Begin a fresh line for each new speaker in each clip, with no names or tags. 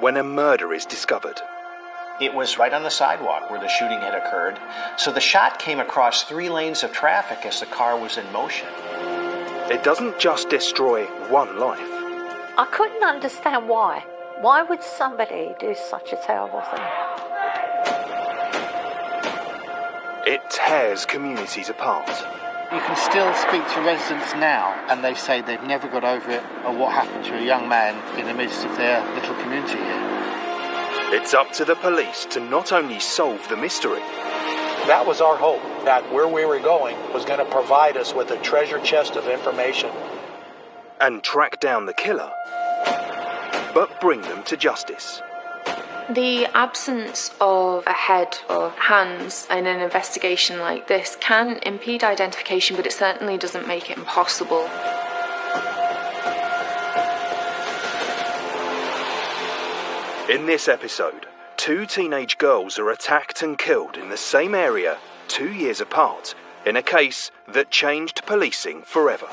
when a murder is discovered.
It was right on the sidewalk where the shooting had occurred, so the shot came across 3 lanes of traffic as the car was in motion.
It doesn't just destroy one life.
I couldn't understand why. Why would somebody do such a terrible thing?
It tears communities apart.
You can still speak to residents now, and they say they've never got over it or what happened to a young man in the midst of their little community here.
It's up to the police to not only solve the mystery.
That was our hope, that where we were going was going to provide us with a treasure chest of information.
And track down the killer, but bring them to justice.
The absence of a head or hands in an investigation like this can impede identification, but it certainly doesn't make it impossible.
In this episode, 2 teenage girls are attacked and killed in the same area 2 years apart in a case that changed policing forever.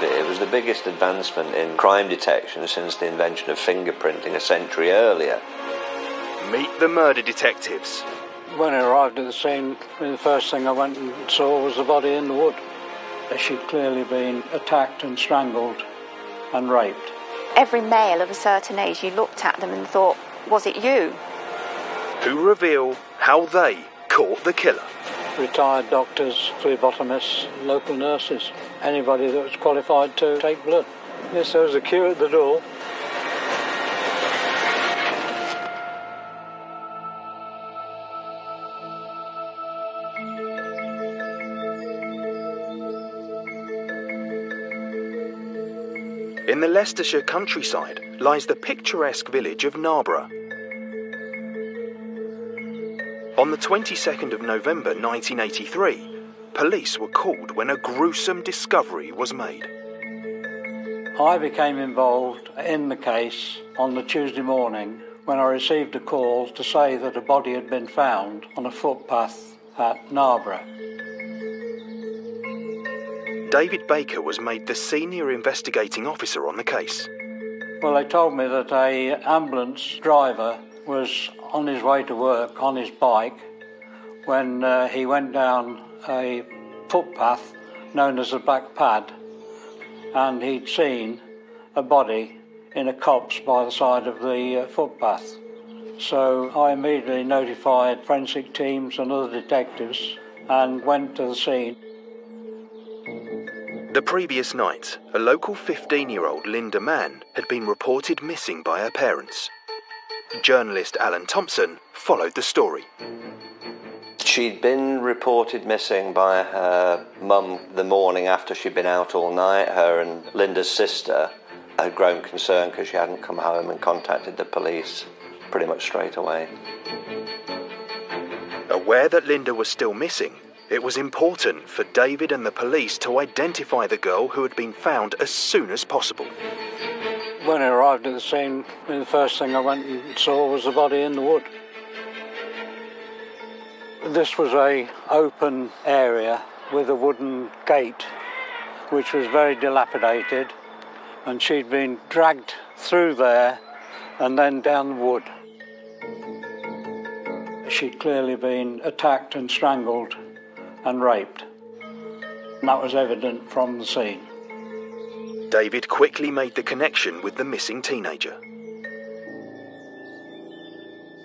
It was the biggest advancement in crime detection since the invention of fingerprinting a century earlier.
Meet the murder detectives.
When I arrived at the scene, the first thing I went and saw was the body in the wood. She'd clearly been attacked and strangled and raped.
Every male of a certain age, you looked at them and thought, was it you?
Who reveal how they caught the killer.
Retired doctors, phlebotomists, local nurses, anybody that was qualified to take blood. Yes, there was a queue at the door.
In the Leicestershire countryside lies the picturesque village of Narborough. On the 22nd of November 1983, police were called when a gruesome discovery was made.
I became involved in the case on the Tuesday morning when I received a call to say that a body had been found on a footpath at Narborough.
David Baker was made the senior investigating officer on the case.
Well, they told me that an ambulance driver was on his way to work on his bike when he went down a footpath known as the Black Pad, and he'd seen a body in a copse by the side of the footpath. So I immediately notified forensic teams and other detectives and went to the scene.
The previous night, a local 15-year-old Linda Mann had been reported missing by her parents. Journalist Alan Thompson followed the story.
She'd been reported missing by her mum the morning after she'd been out all night. Her and Linda's sister had grown concerned because she hadn't come home and contacted the police pretty much straight away.
Aware that Linda was still missing, it was important for David and the police to identify the girl who had been found as soon as possible.
When I arrived at the scene, the first thing I went and saw was the body in the wood. This was an open area with a wooden gate, which was very dilapidated, and she'd been dragged through there and then down the wood. She'd clearly been attacked and strangled and raped. And that was evident from the scene.
David quickly made the connection with the missing teenager.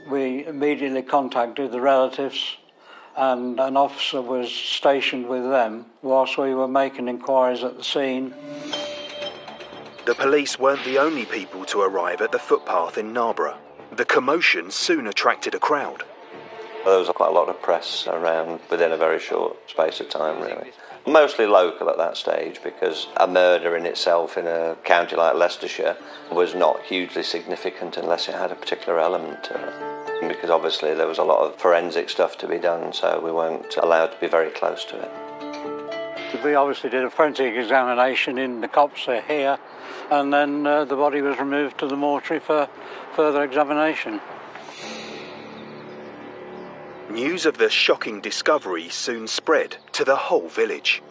We immediately contacted the relatives, and an officer was stationed with them whilst we were making inquiries at the scene.
The police weren't the only people to arrive at the footpath in Narborough. The commotion soon attracted a crowd.
There was quite a lot of press around within a very short space of time, really. Mostly local at that stage, because a murder in itself in a county like Leicestershire was not hugely significant unless it had a particular element to it. Because obviously there was a lot of forensic stuff to be done, so we weren't allowed to be very close to it.
We obviously did a forensic examination in the copse here, and then the body was removed to the mortuary for further examination.
News of the shocking discovery soon spread to the whole village.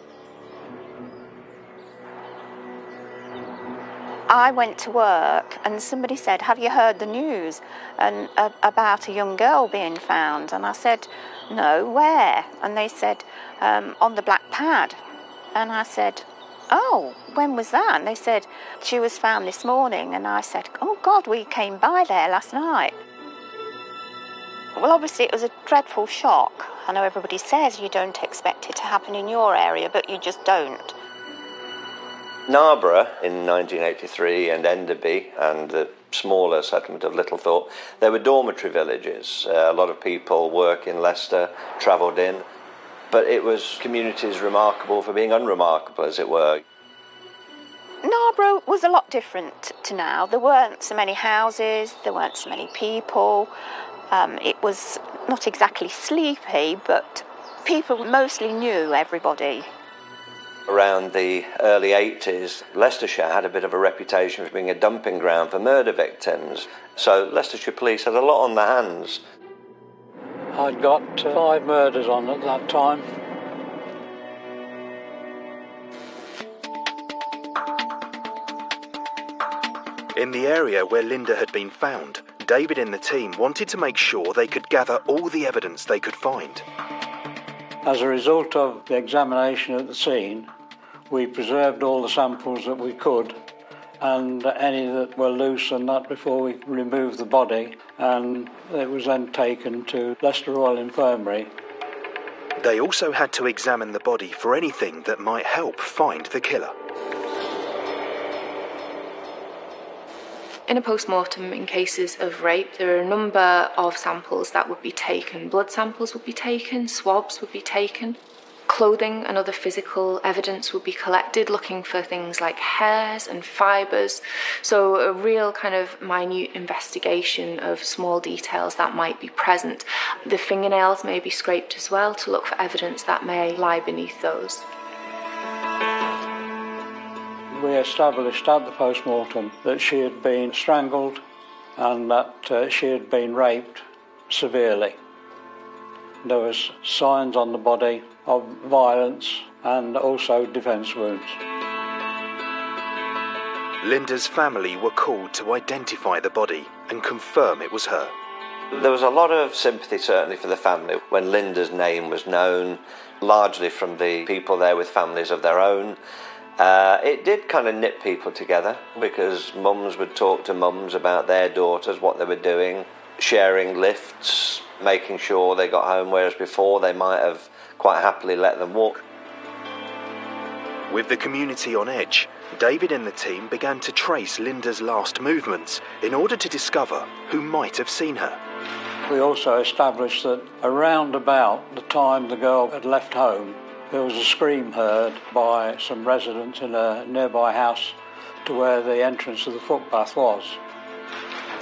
I went to work and somebody said, have you heard the news and about a young girl being found? And I said, no, where? And they said, on the Black Pad. And I said, oh, when was that? And they said, she was found this morning. And I said, oh God, we came by there last night. Well, obviously it was a dreadful shock. I know everybody says you don't expect it to happen in your area, but you just don't.
Narborough in 1983 and Enderby and the smaller settlement of Littlethorpe, they were dormitory villages. A lot of people work in Leicester, travelled in, but it was communities remarkable for being unremarkable, as it were.
Narborough was a lot different to now. There weren't so many houses, there weren't so many people. It was not exactly sleepy, but people mostly knew everybody.
Around the early 80s, Leicestershire had a bit of a reputation for being a dumping ground for murder victims. So Leicestershire police had a lot on their hands.
I'd got 5 murders on at that time.
In the area where Linda had been found, David and the team wanted to make sure they could gather all the evidence they could find.
As a result of the examination at the scene, we preserved all the samples that we could and any that were loose and that before we removed the body, and it was then taken to Leicester Royal Infirmary.
They also had to examine the body for anything that might help find the killer.
In a post-mortem, in cases of rape, there are a number of samples that would be taken. Blood samples would be taken, swabs would be taken, clothing and other physical evidence would be collected, looking for things like hairs and fibres. So a real kind of minute investigation of small details that might be present. The fingernails may be scraped as well to look for evidence that may lie beneath those.
We established at the post-mortem that she had been strangled and that she had been raped severely. There was signs on the body of violence and also defence wounds.
Linda's family were called to identify the body and confirm it was her.
There was a lot of sympathy, certainly, for the family when Linda's name was known, largely from the people there with families of their own. It did kind of knit people together because mums would talk to mums about their daughters, what they were doing, sharing lifts, making sure they got home, whereas before they might have quite happily let them walk.
With the community on edge, David and the team began to trace Linda's last movements in order to discover who might have seen her.
We also established that around about the time the girl had left home, there was a scream heard by some residents in a nearby house to where the entrance of the footpath was.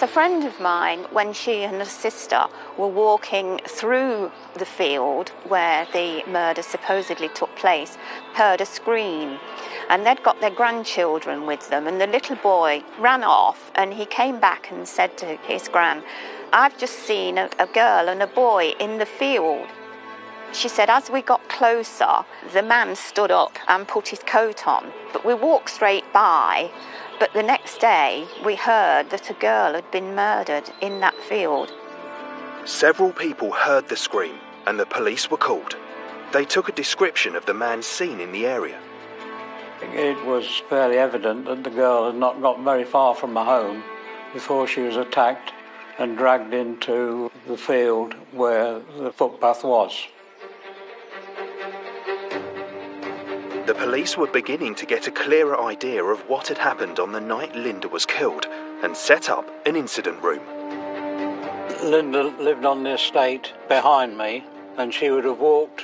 A friend of mine, when she and her sister were walking through the field where the murder supposedly took place, heard a scream, and they'd got their grandchildren with them, and the little boy ran off and he came back and said to his gran, I've just seen a girl and a boy in the field. She said, as we got closer, the man stood up and put his coat on. But we walked straight by. But the next day, we heard that a girl had been murdered in that field.
Several people heard the scream and the police were called. They took a description of the man seen in the area.
It was fairly evident that the girl had not got very far from her home before she was attacked and dragged into the field where the footpath was.
The police were beginning to get a clearer idea of what had happened on the night Linda was killed and set up an incident room.
Linda lived on the estate behind me, and she would have walked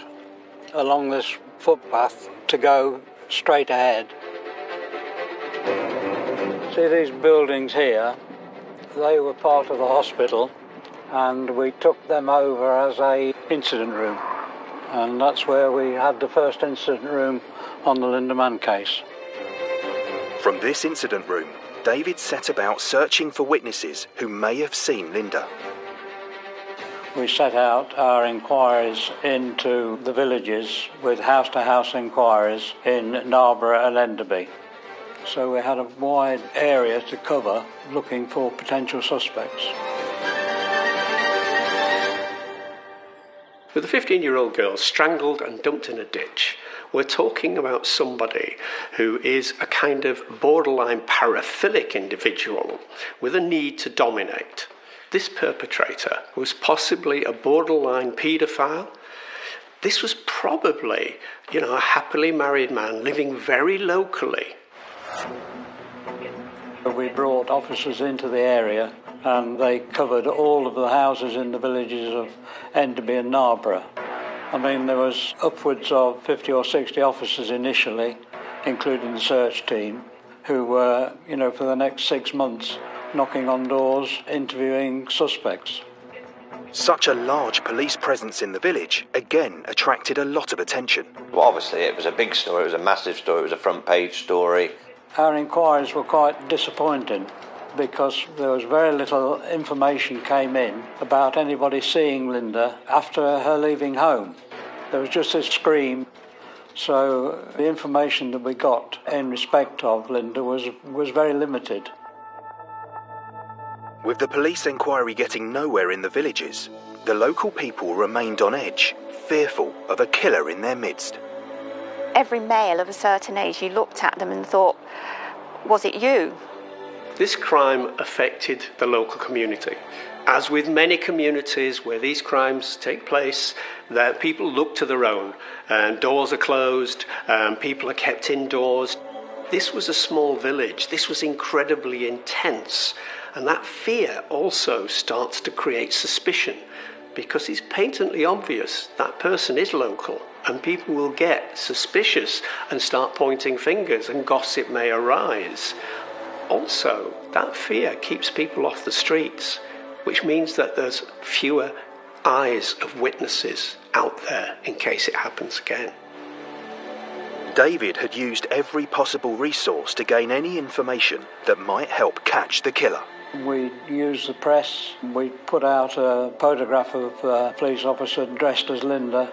along this footpath to go straight ahead. See these buildings here? They were part of the hospital, and we took them over as an incident room. And that's where we had the first incident room on the Linda Mann case.
From this incident room, David set about searching for witnesses who may have seen Linda.
We set out our inquiries into the villages with house-to-house inquiries in Narborough and Enderby. So we had a wide area to cover looking for potential suspects.
With a 15-year-old girl strangled and dumped in a ditch, we're talking about somebody who is a kind of borderline paraphilic individual with a need to dominate. This perpetrator was possibly a borderline paedophile. This was probably, a happily married man living very locally.
We brought officers into the area and they covered all of the houses in the villages of Enderby and Narborough. I mean, there was upwards of 50 or 60 officers initially, including the search team, who were, for the next 6 months, knocking on doors, interviewing suspects.
Such a large police presence in the village again attracted a lot of attention.
Well, obviously it was a big story, it was a massive story, it was a front page story.
Our inquiries were quite disappointing because there was very little information came in about anybody seeing Linda after her leaving home. There was just this scream. So the information that we got in respect of Linda was very limited.
With the police inquiry getting nowhere in the villages, the local people remained on edge, fearful of a killer in their midst.
Every male of a certain age, you looked at them and thought, was it you?
This crime affected the local community. As with many communities where these crimes take place, that people look to their own, and doors are closed, people are kept indoors. This was a small village. This was incredibly intense. And that fear also starts to create suspicion because it's patently obvious that person is local, and people will get suspicious and start pointing fingers and gossip may arise. Also, that fear keeps people off the streets, which means that there's fewer eyes of witnesses out there in case it happens again.
David had used every possible resource to gain any information that might help catch the killer.
We used the press, we put out a photograph of a police officer dressed as Linda,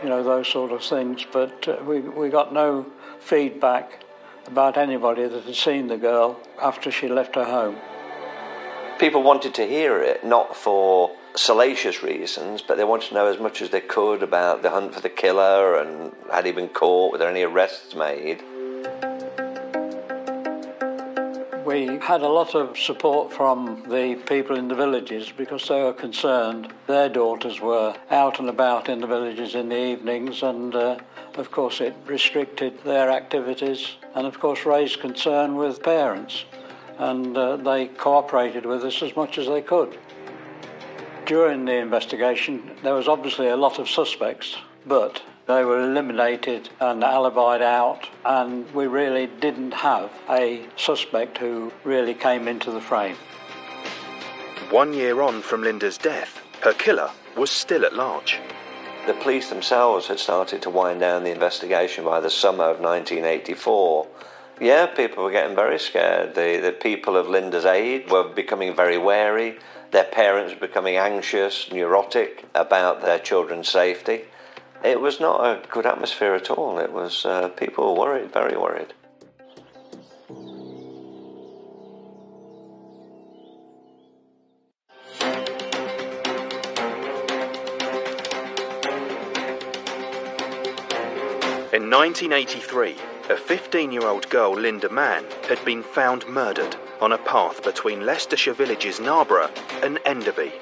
those sort of things, but we got no feedback about anybody that had seen the girl after she left her home.
People wanted to hear it, not for salacious reasons, but they wanted to know as much as they could about the hunt for the killer and had he been caught, were there any arrests made.
We had a lot of support from the people in the villages because they were concerned. Their daughters were out and about in the villages in the evenings, and of course it restricted their activities and of course raised concern with parents, and they cooperated with us as much as they could. During the investigation there was obviously a lot of suspects, but they were eliminated and alibied out, and we really didn't have a suspect who really came into the frame.
1 year on from Linda's death, her killer was still at large.
The police themselves had started to wind down the investigation by the summer of 1984. Yeah, people were getting very scared. The people of Linda's age were becoming very wary. Their parents were becoming anxious, neurotic about their children's safety. It was not a good atmosphere at all. It was, people were worried, very worried.
In 1983, a 15-year-old girl, Linda Mann, had been found murdered on a path between Leicestershire villages Narborough and Enderby.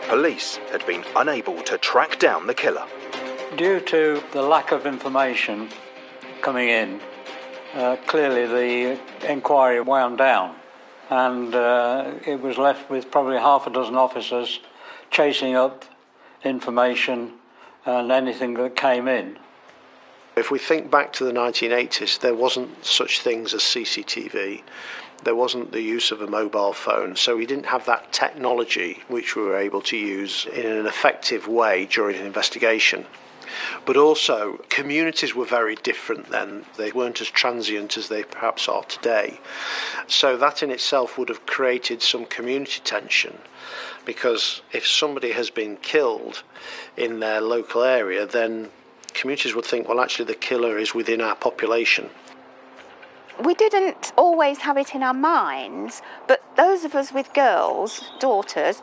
Police had been unable to track down the killer.
Due to the lack of information coming in, clearly the inquiry wound down, and it was left with probably half a dozen officers chasing up information and anything that came in.
If we think back to the 1980s, there wasn't such things as CCTV. There wasn't the use of a mobile phone, so we didn't have that technology which we were able to use in an effective way during an investigation. But also, communities were very different then. They weren't as transient as they perhaps are today. So that in itself would have created some community tension, because if somebody has been killed in their local area, then communities would think, well, actually the killer is within our population.
We didn't always have it in our minds, but those of us with girls, daughters,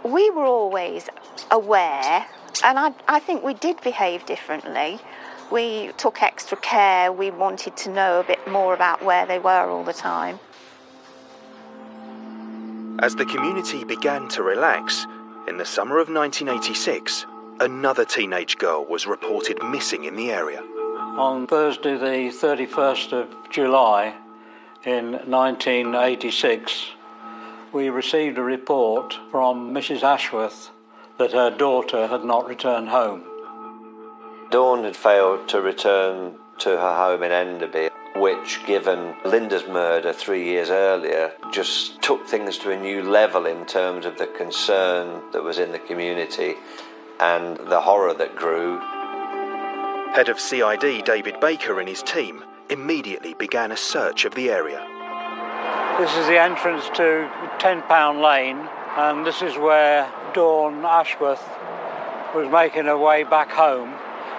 we were always aware, and I think we did behave differently. We took extra care, we wanted to know a bit more about where they were all the time.
As the community began to relax, in the summer of 1986, another teenage girl was reported missing in the area.
On Thursday the 31st of July in 1986, we received a report from Mrs. Ashworth that her daughter had not returned home.
Dawn had failed to return to her home in Enderby, which, given Linda's murder 3 years earlier, just took things to a new level in terms of the concern that was in the community and the horror that grew.
Head of CID David Baker and his team immediately began a search of the area.
This is the entrance to £10 Lane, and this is where Dawn Ashworth was making her way back home,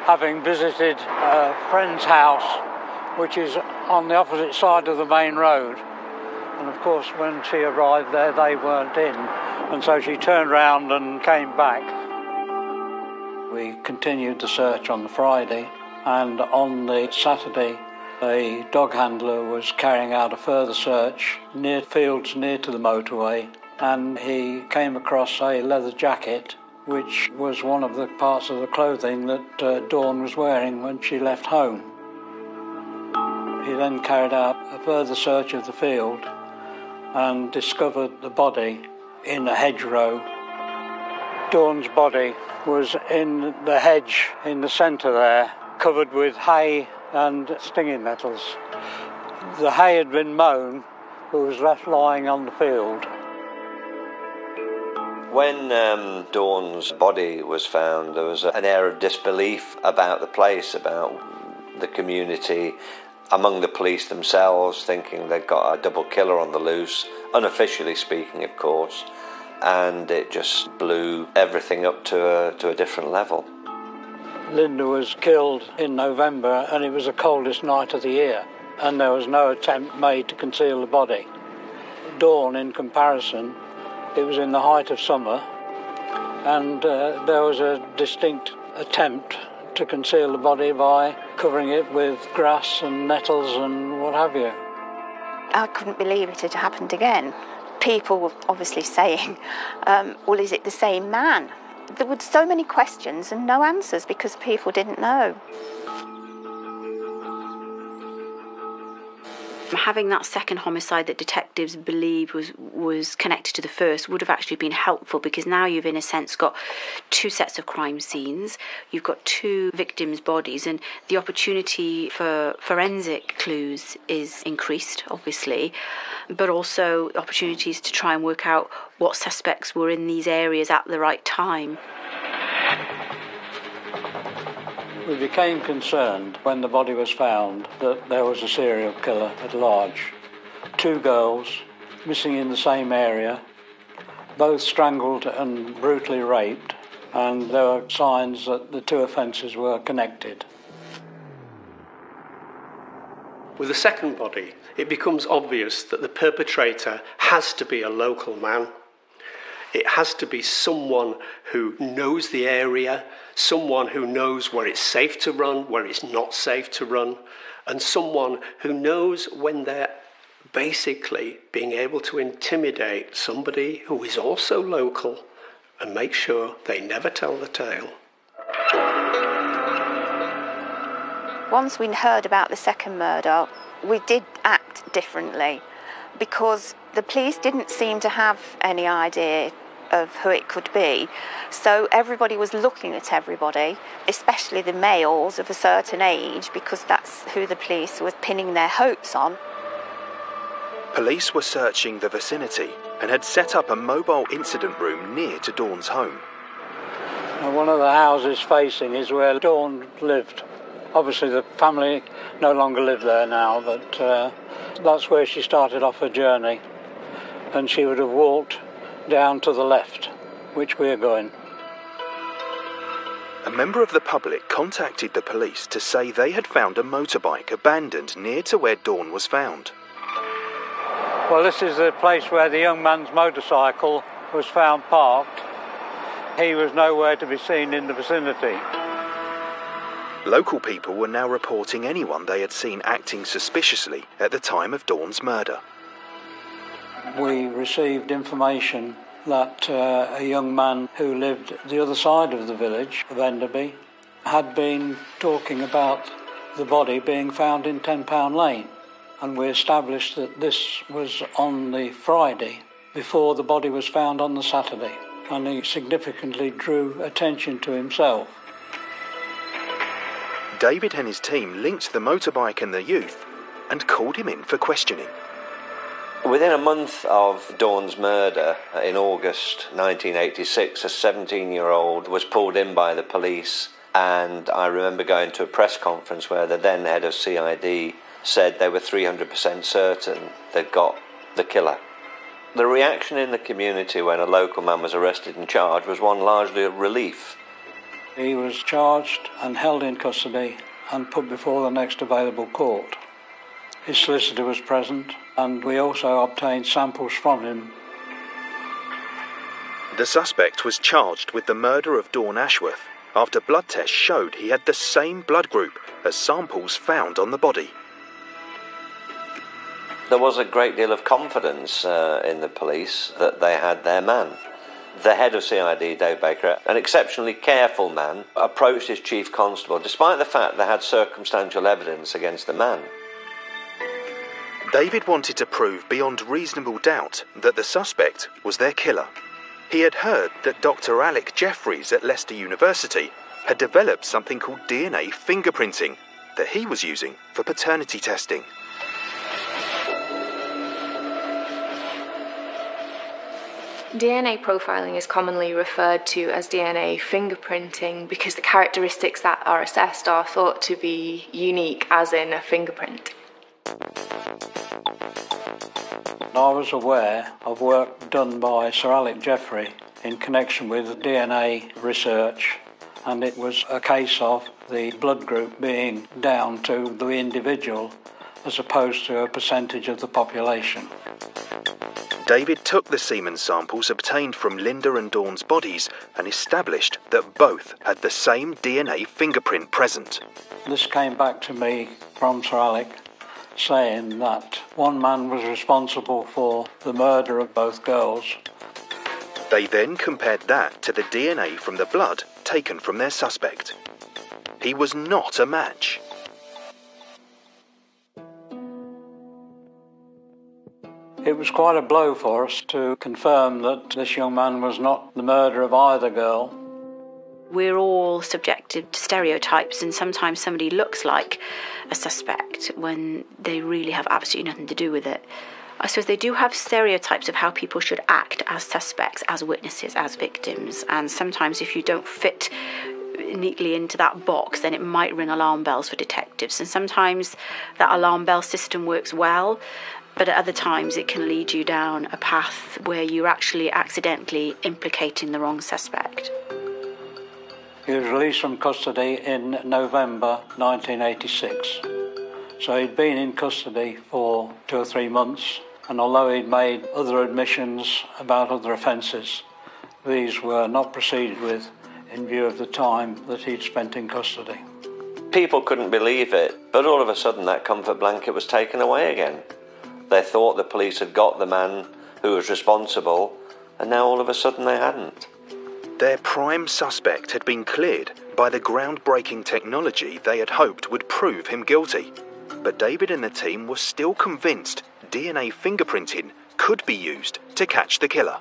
having visited a friend's house, which is on the opposite side of the main road. And of course, when she arrived there, they weren't in, and so she turned round and came back. We continued the search on the Friday, and on the Saturday, a dog handler was carrying out a further search near fields near to the motorway, and he came across a leather jacket, which was one of the parts of the clothing that Dawn was wearing when she left home. He then carried out a further search of the field and discovered the body in a hedgerow. Dawn's body was in the hedge in the centre there, covered with hay and stinging nettles. The hay had been mown, but was left lying on the field.
When Dawn's body was found, there was an air of disbelief about the place, about the community, among the police themselves, thinking they'd got a double killer on the loose, unofficially speaking, of course, and it just blew everything up to a different level.
Linda was killed in November, and it was the coldest night of the year, and there was no attempt made to conceal the body. Dawn, in comparison, it was in the height of summer, and there was a distinct attempt to conceal the body by covering it with grass and nettles and what have you.
I couldn't believe it had happened again. People were obviously saying, well, is it the same man? There were so many questions and no answers because people didn't know.
Having that second homicide that detectives believe was connected to the first would have actually been helpful, because now you've in a sense got two sets of crime scenes, you've got two victims' bodies, and the opportunity for forensic clues is increased, obviously, but also opportunities to try and work out what suspects were in these areas at the right time.
We became concerned when the body was found that there was a serial killer at large. Two girls missing in the same area, both strangled and brutally raped, and there were signs that the two offences were connected.
With the second body, it becomes obvious that the perpetrator has to be a local man. It has to be someone who knows the area, someone who knows where it's safe to run, where it's not safe to run, and someone who knows when they're basically being able to intimidate somebody who is also local and make sure they never tell the tale.
Once we heard about the second murder, we did act differently because the police didn't seem to have any idea of who it could be. So everybody was looking at everybody, especially the males of a certain age, because that's who the police were pinning their hopes on.
Police were searching the vicinity and had set up a mobile incident room near to Dawn's home.
And one of the houses facing is where Dawn lived. Obviously the family no longer live there now, but that's where she started off her journey, and she would have walked down to the left, which we're going.
a member of the public contacted the police to say they had found a motorbike abandoned near to where Dawn was found.
Well, this is the place where the young man's motorcycle was found parked. He was nowhere to be seen in the vicinity.
Local people were now reporting anyone they had seen acting suspiciously at the time of Dawn's murder.
We received information that a young man who lived the other side of the village of Enderby had been talking about the body being found in 10 Pound Lane, and we established that this was on the Friday before the body was found on the Saturday, and he significantly drew attention to himself.
David and his team linked the motorbike and the youth and called him in for questioning.
Within a month of Dawn's murder, in August 1986, a 17-year-old was pulled in by the police, and I remember going to a press conference where the then head of CID said they were 300% certain they'd got the killer. The reaction in the community when a local man was arrested and charged was one largely of relief.
He was charged and held in custody and put before the next available court. His solicitor was present, and we also obtained samples from him.
The suspect was charged with the murder of Dawn Ashworth after blood tests showed he had the same blood group as samples found on the body.
There was a great deal of confidence in the police that they had their man. The head of CID, Dave Baker, an exceptionally careful man, approached his chief constable despite the fact they had circumstantial evidence against the man.
David wanted to prove beyond reasonable doubt that the suspect was their killer. He had heard that Dr. Alec Jeffreys at Leicester University had developed something called DNA fingerprinting that he was using for paternity testing.
DNA profiling is commonly referred to as DNA fingerprinting because the characteristics that are assessed are thought to be unique, as in a fingerprint.
I was aware of work done by Sir Alec Jeffrey in connection with DNA research, and it was a case of the blood group being down to the individual as opposed to a percentage of the population.
David took the semen samples obtained from Linda and Dawn's bodies and established that both had the same DNA fingerprint present.
This came back to me from Sir Alec, saying that one man was responsible for the murder of both girls.
They then compared that to the DNA from the blood taken from their suspect. He was not a match.
It was quite a blow for us to confirm that this young man was not the murderer of either girl.
We're all subjected to stereotypes, and sometimes somebody looks like a suspect when they really have absolutely nothing to do with it. I suppose they do have stereotypes of how people should act as suspects, as witnesses, as victims, and sometimes if you don't fit neatly into that box, then it might ring alarm bells for detectives, and sometimes that alarm bell system works well, but at other times it can lead you down a path where you're actually accidentally implicating the wrong suspect.
He was released from custody in November 1986. So he'd been in custody for 2 or 3 months, and although he'd made other admissions about other offences, these were not proceeded with in view of the time that he'd spent in custody.
People couldn't believe it, but all of a sudden that comfort blanket was taken away again. They thought the police had got the man who was responsible, and now all of a sudden they hadn't.
Their prime suspect had been cleared by the groundbreaking technology they had hoped would prove him guilty. But David and the team were still convinced DNA fingerprinting could be used to catch the killer.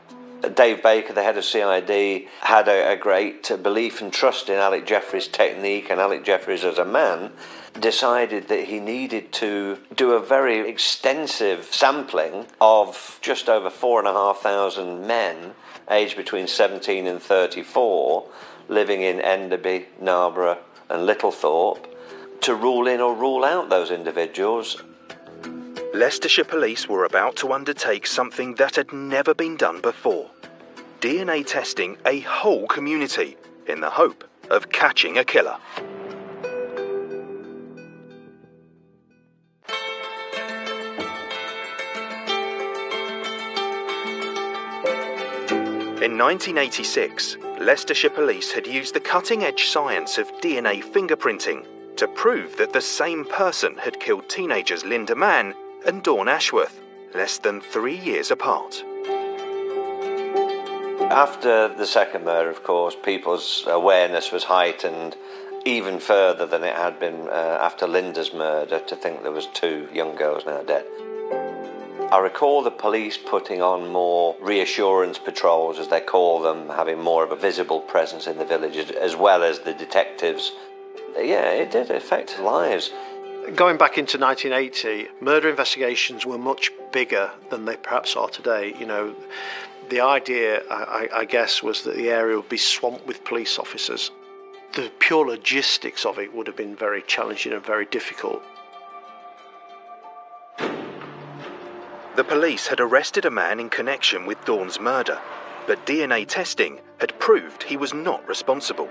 Dave Baker, the head of CID, had a great belief and trust in Alec Jeffreys' technique and Alec Jeffreys as a man, decided that he needed to do a very extensive sampling of just over 4,500 men aged between 17 and 34 living in Enderby, Narborough and Littlethorpe to rule in or rule out those individuals.
Leicestershire Police were about to undertake something that had never been done before. DNA testing a whole community in the hope of catching a killer. In 1986, Leicestershire Police had used the cutting-edge science of DNA fingerprinting to prove that the same person had killed teenagers Linda Mann and Dawn Ashworth, less than 3 years apart.
After the second murder, of course, people's awareness was heightened even further than it had been after Linda's murder, to think there was 2 young girls now dead. I recall the police putting on more reassurance patrols, as they call them, having more of a visible presence in the villages, as well as the detectives. Yeah, it did affect lives.
Going back into 1980, murder investigations were much bigger than they perhaps are today. You know, the idea, I guess, was that the area would be swamped with police officers. The pure logistics of it would have been very challenging and very difficult.
The police had arrested a man in connection with Dawn's murder, but DNA testing had proved he was not responsible.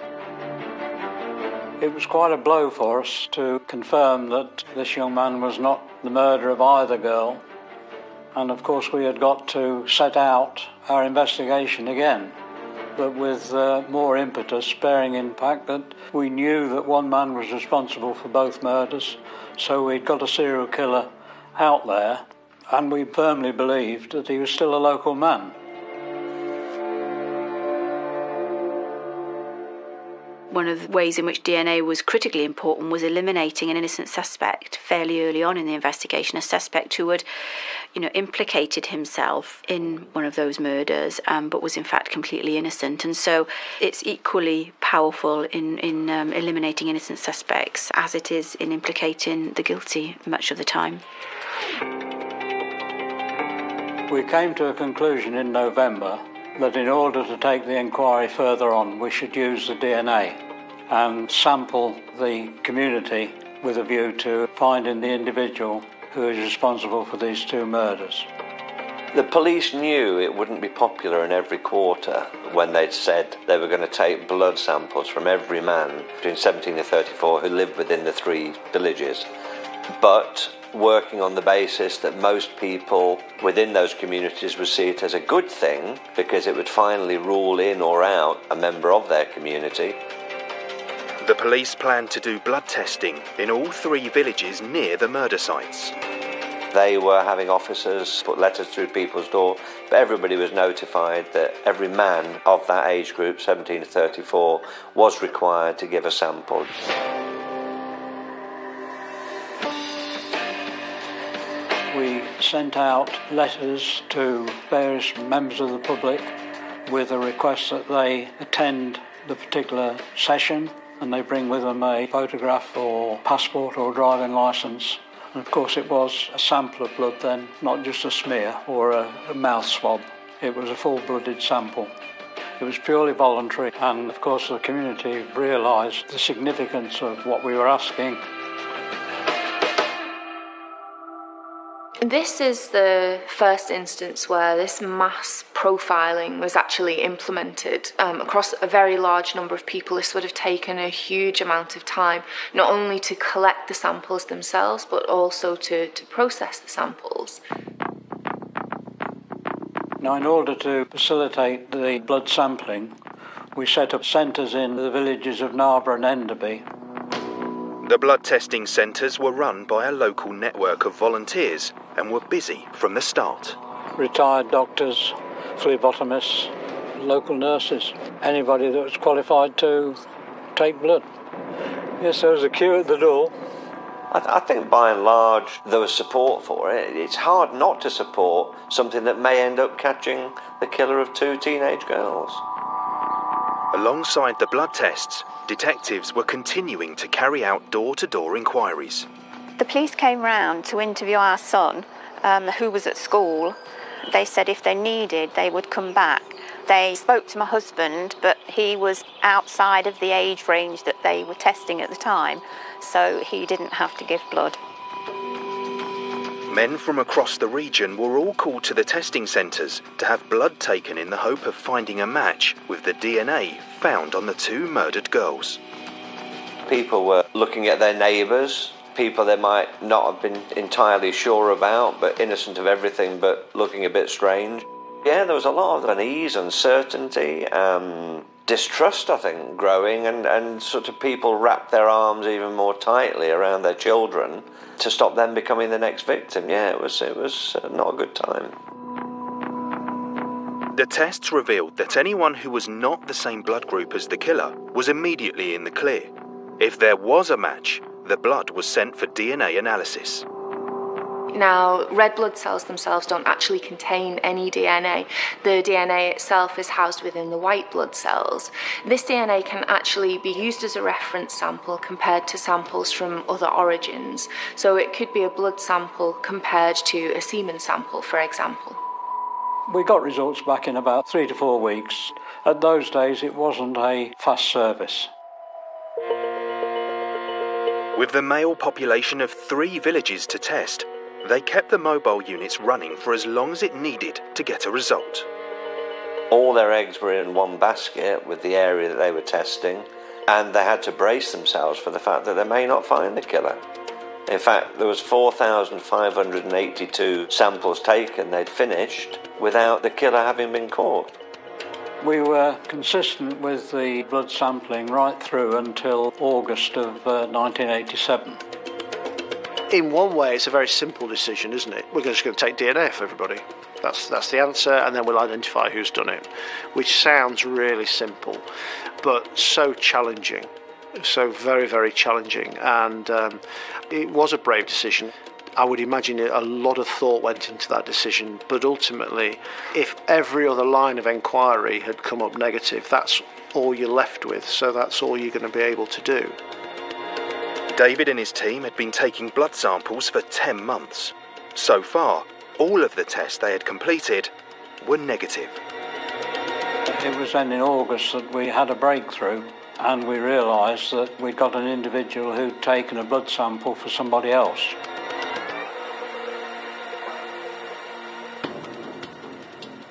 It was quite a blow for us to confirm that this young man was not the murderer of either girl. And of course we had got to set out our investigation again, but with more impetus, bearing in fact that we knew that one man was responsible for both murders, so we'd got a serial killer out there, and we firmly believed that he was still a local man.
One of the ways in which DNA was critically important was eliminating an innocent suspect fairly early on in the investigation, a suspect who had, implicated himself in one of those murders, but was in fact completely innocent. And so it's equally powerful in eliminating innocent suspects as it is in implicating the guilty much of the time.
We came to a conclusion in November that in order to take the inquiry further on, we should use the DNA and sample the community with a view to finding the individual who is responsible for these 2 murders.
The police knew it wouldn't be popular in every quarter when they'd said they were going to take blood samples from every man between 17 and 34 who lived within the 3 villages. But working on the basis that most people within those communities would see it as a good thing because it would finally rule in or out a member of their community.
The police planned to do blood testing in all 3 villages near the murder sites.
They were having officers put letters through people's door, but everybody was notified that every man of that age group, 17 to 34, was required to give a sample.
We sent out letters to various members of the public with a request that they attend the particular session and they bring with them a photograph or passport or driving licence. And of course it was a sample of blood then, not just a smear or a mouth swab. It was a full-blooded sample. It was purely voluntary, and of course the community realised the significance of what we were asking.
This is the first instance where this mass profiling was actually implemented across a very large number of people. This would have taken a huge amount of time, not only to collect the samples themselves, but also to process the samples.
Now, in order to facilitate the blood sampling, we set up centres in the villages of Narborough and Enderby.
The blood testing centres were run by a local network of volunteers and were busy from the start.
Retired doctors, phlebotomists, local nurses, anybody that was qualified to take blood. Yes, there was a queue at the door.
I think by and large there was support for it. It's hard not to support something that may end up catching the killer of 2 teenage girls.
Alongside the blood tests, detectives were continuing to carry out door-to-door inquiries.
The police came round to interview our son, who was at school. They said if they needed, they would come back. They spoke to my husband, but he was outside of the age range that they were testing at the time, so he didn't have to give blood.
Men from across the region were all called to the testing centres to have blood taken in the hope of finding a match with the DNA found on the two murdered girls.
People were looking at their neighbours, people they might not have been entirely sure about, but innocent of everything but looking a bit strange. Yeah, there was a lot of unease, uncertainty, distrust, I think, growing, and sort of people wrapped their arms even more tightly around their children to stop them becoming the next victim. Yeah, it was not a good time.
The tests revealed that anyone who was not the same blood group as the killer was immediately in the clear. If there was a match, the blood was sent for DNA analysis.
Now, red blood cells themselves don't actually contain any DNA. The DNA itself is housed within the white blood cells. This DNA can actually be used as a reference sample compared to samples from other origins. So it could be a blood sample compared to a semen sample, for example.
We got results back in about 3 to 4 weeks. At those days, it wasn't a fast service.
With the male population of 3 villages to test, they kept the mobile units running for as long as it needed to get a result.
All their eggs were in one basket with the area that they were testing, and they had to brace themselves for the fact that they may not find the killer. In fact, there was 4,582 samples taken they'd finished without the killer having been caught.
We were consistent with the blood sampling right through until August of 1987.
In one way, it's a very simple decision, isn't it? We're just going to take DNA off everybody. That's the answer, and then we'll identify who's done it, which sounds really simple, but so challenging, so very, very challenging. And it was a brave decision. I would imagine a lot of thought went into that decision, but ultimately, if every other line of inquiry had come up negative, that's all you're left with, so that's all you're going to be able to do.
David and his team had been taking blood samples for 10 months. So far, all of the tests they had completed were negative.
It was then in August that we had a breakthrough, and we realised that we'd got an individual who'd taken a blood sample for somebody else.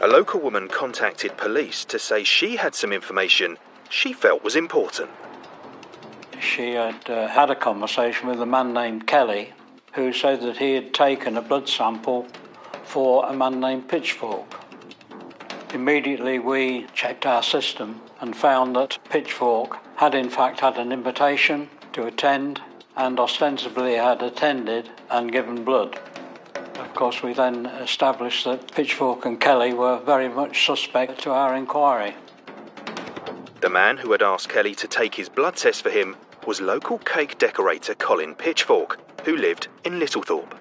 A local woman contacted police to say she had some information she felt was important.
She had had a conversation with a man named Kelly, who said that he had taken a blood sample for a man named Pitchfork. Immediately we checked our system and found that Pitchfork had in fact had an invitation to attend and ostensibly had attended and given blood. Of course, we then established that Pitchfork and Kelly were very much suspect to our inquiry.
The man who had asked Kelly to take his blood test for him was local cake decorator Colin Pitchfork, who lived in Littlethorpe.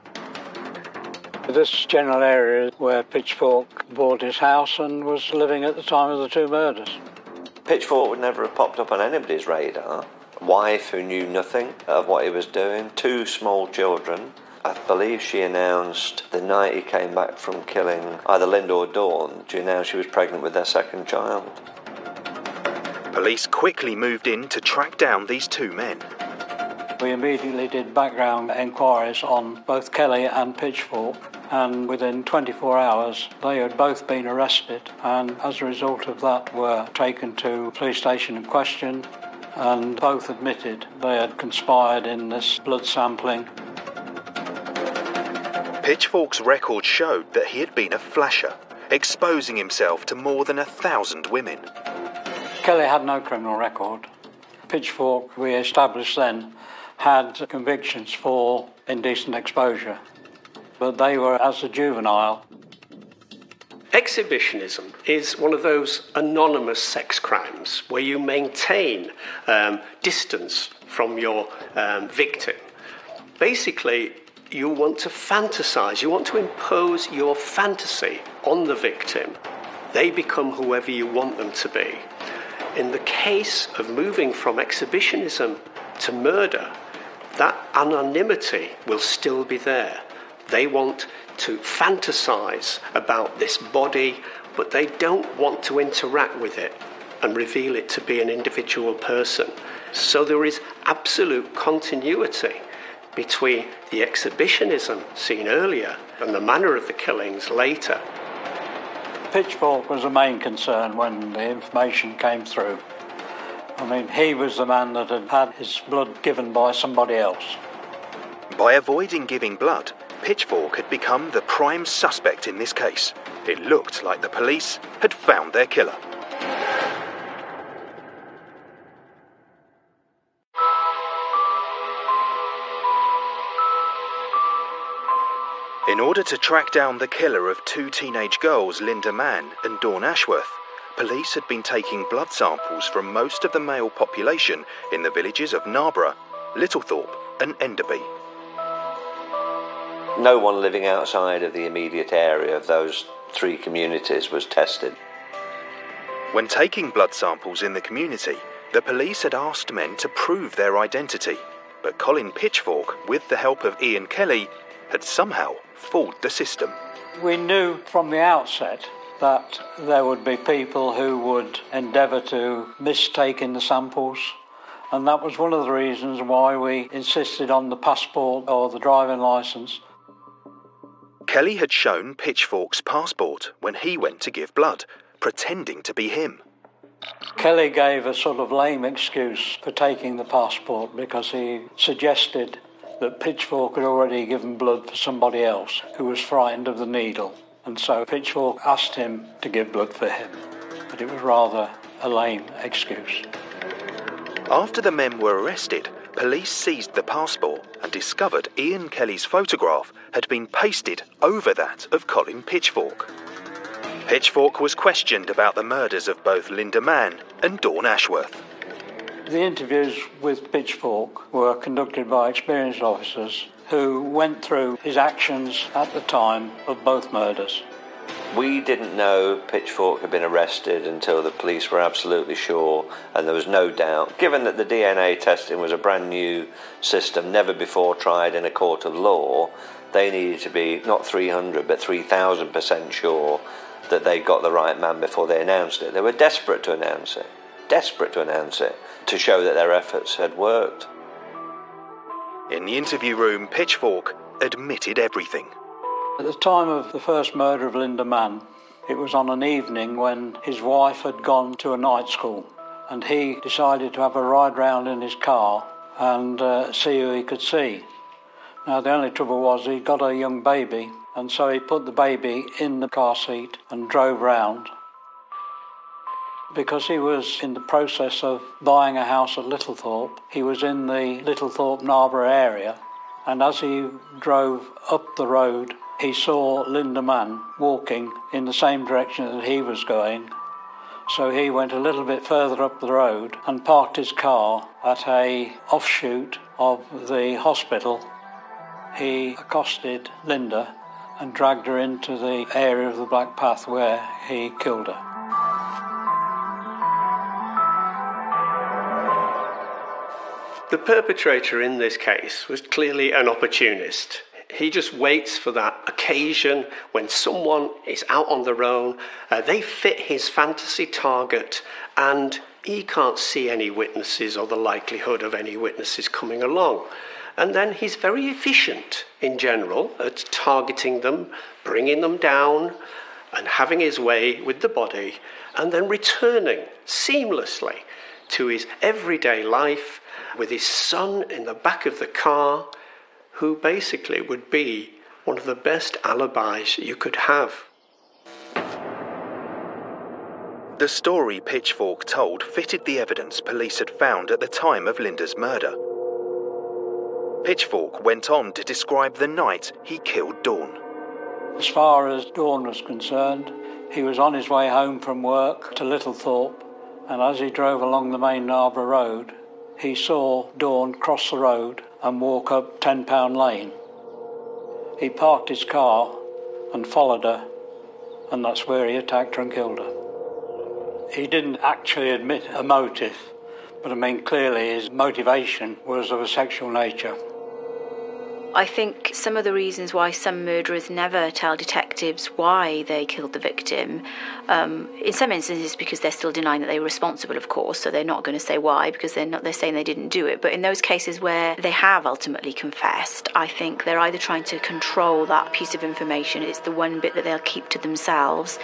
This general area where Pitchfork bought his house and was living at the time of the 2 murders.
Pitchfork would never have popped up on anybody's radar. A wife who knew nothing of what he was doing, 2 small children. I believe she announced the night he came back from killing either Linda or Dawn, she announced she was pregnant with their 2nd child.
Police quickly moved in to track down these 2 men.
We immediately did background inquiries on both Kelly and Pitchfork, and within 24 hours they had both been arrested, and as a result of that were taken to the police station and questioned, and both admitted they had conspired in this blood sampling.
Pitchfork's record showed that he had been a flasher, exposing himself to more than 1,000 women.
Kelly had no criminal record. Pitchfork, we established then, had convictions for indecent exposure, but they were as a juvenile.
Exhibitionism is one of those anonymous sex crimes where you maintain distance from your victim. Basically, you want to fantasize, you want to impose your fantasy on the victim. They become whoever you want them to be. In the case of moving from exhibitionism to murder, that anonymity will still be there. They want to fantasize about this body, but they don't want to interact with it and reveal it to be an individual person. So there is absolute continuity between the exhibitionism seen earlier and the manner of the killings later.
Pitchfork was the main concern when the information came through. I mean, he was the man that had had his blood given by somebody else.
By avoiding giving blood, Pitchfork had become the prime suspect in this case. It looked like the police had found their killer. In order to track down the killer of two teenage girls, Linda Mann and Dawn Ashworth, police had been taking blood samples from most of the male population in the villages of Narborough, Littlethorpe and Enderby.
No one living outside of the immediate area of those three communities was tested.
When taking blood samples in the community, the police had asked men to prove their identity, but Colin Pitchfork, with the help of Ian Kelly, had somehow fooled the system.
We knew from the outset that there would be people who would endeavour to mistake in the samples, and that was one of the reasons why we insisted on the passport or the driving licence.
Kelly had shown Pitchfork's passport when he went to give blood, pretending to be him.
Kelly gave a sort of lame excuse for taking the passport because he suggested that Pitchfork had already given blood for somebody else who was frightened of the needle, and so Pitchfork asked him to give blood for him, but it was rather a lame excuse.
After the men were arrested, police seized the passport and discovered Ian Kelly's photograph had been pasted over that of Colin Pitchfork. Pitchfork was questioned about the murders of both Linda Mann and Dawn Ashworth.
The interviews with Pitchfork were conducted by experienced officers who went through his actions at the time of both murders.
We didn't know Pitchfork had been arrested until the police were absolutely sure, and there was no doubt. Given that the DNA testing was a brand new system, never before tried in a court of law, they needed to be not 300 but 3,000% sure that they got the right man before they announced it. They were desperate to announce it, to show that their efforts had worked.
In the interview room, Pitchfork admitted everything.
At the time of the first murder of Linda Mann, it was on an evening when his wife had gone to a night school, and he decided to have a ride round in his car and see who he could see. Now, the only trouble was he'd got a young baby, and so he put the baby in the car seat and drove round. Because he was in the process of buying a house at Littlethorpe, he was in the Littlethorpe-Narborough area, and as he drove up the road, he saw Linda Mann walking in the same direction that he was going. So he went a little bit further up the road and parked his car at an offshoot of the hospital. He accosted Linda and dragged her into the area of the Black Path where he killed her.
The perpetrator in this case was clearly an opportunist. He just waits for that occasion when someone is out on their own, they fit his fantasy target, and he can't see any witnesses or the likelihood of any witnesses coming along. And then he's very efficient in general at targeting them, bringing them down, and having his way with the body, and then returning seamlessly to his everyday life with his son in the back of the car, who basically would be one of the best alibis you could have.
The story Pitchfork told fitted the evidence police had found at the time of Linda's murder. Pitchfork went on to describe the night he killed Dawn.
As far as Dawn was concerned, he was on his way home from work to Littlethorpe, and as he drove along the main Narborough Road, he saw Dawn cross the road and walk up 10 Pound Lane. He parked his car and followed her, and that's where he attacked her and killed her. He didn't actually admit a motive, but I mean clearly his motivation was of a sexual nature.
I think some of the reasons why some murderers never tell detectives why they killed the victim, in some instances because they're still denying that they were responsible, of course, so they're not going to say why because they're saying they didn't do it. But in those cases where they have ultimately confessed, I think they're either trying to control that piece of information, it's the one bit that they'll keep to themselves.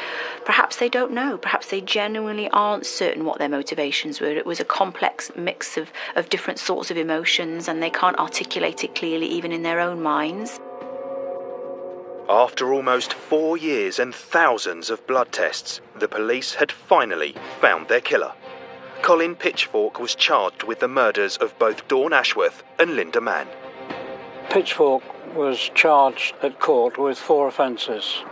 Perhaps they don't know, perhaps they genuinely aren't certain what their motivations were. It was a complex mix of different sorts of emotions and they can't articulate it clearly even in their own minds.
After almost 4 years and thousands of blood tests, the police had finally found their killer. Colin Pitchfork was charged with the murders of both Dawn Ashworth and Linda Mann.
Pitchfork was charged at court with 4 offences.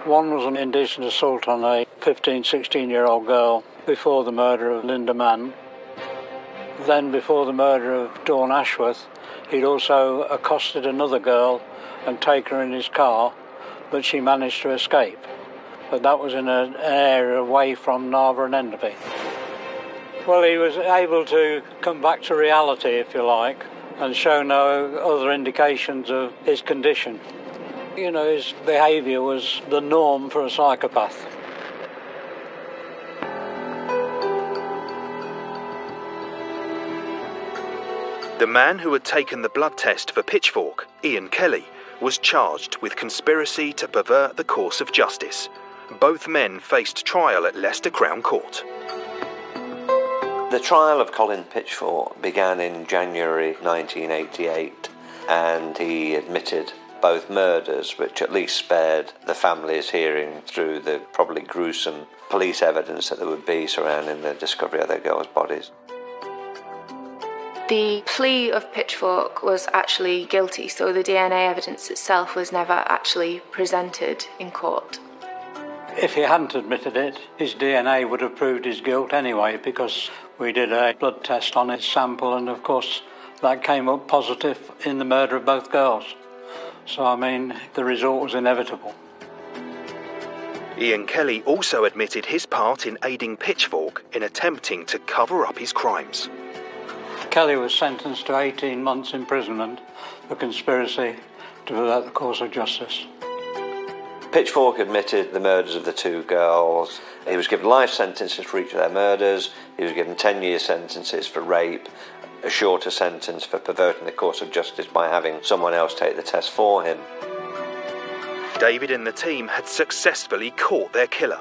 One was an indecent assault on a 15, 16-year-old girl before the murder of Linda Mann. Then, before the murder of Dawn Ashworth, he'd also accosted another girl and taken her in his car, but she managed to escape. But that was in an area away from Narva and Enderby. Well, he was able to come back to reality, if you like, and show no other indications of his condition. You know, his behaviour was the norm for a psychopath.
The man who had taken the blood test for Pitchfork, Ian Kelly, was charged with conspiracy to pervert the course of justice. Both men faced trial at Leicester Crown Court.
The trial of Colin Pitchfork began in January 1988, and he admitted both murders, which at least spared the families hearing through the probably gruesome police evidence that there would be surrounding the discovery of their girls' bodies.
The plea of Pitchfork was actually guilty, so the DNA evidence itself was never actually presented in court.
If he hadn't admitted it, his DNA would have proved his guilt anyway, because we did a blood test on his sample and of course that came up positive in the murder of both girls. So I mean, the result was inevitable.
Ian Kelly also admitted his part in aiding Pitchfork in attempting to cover up his crimes.
Kelly was sentenced to 18 months imprisonment for conspiracy to pervert the course of justice.
Pitchfork admitted the murders of the 2 girls. He was given life sentences for each of their murders. He was given 10-year sentences for rape, a shorter sentence for perverting the course of justice by having someone else take the test for him.
David and the team had successfully caught their killer,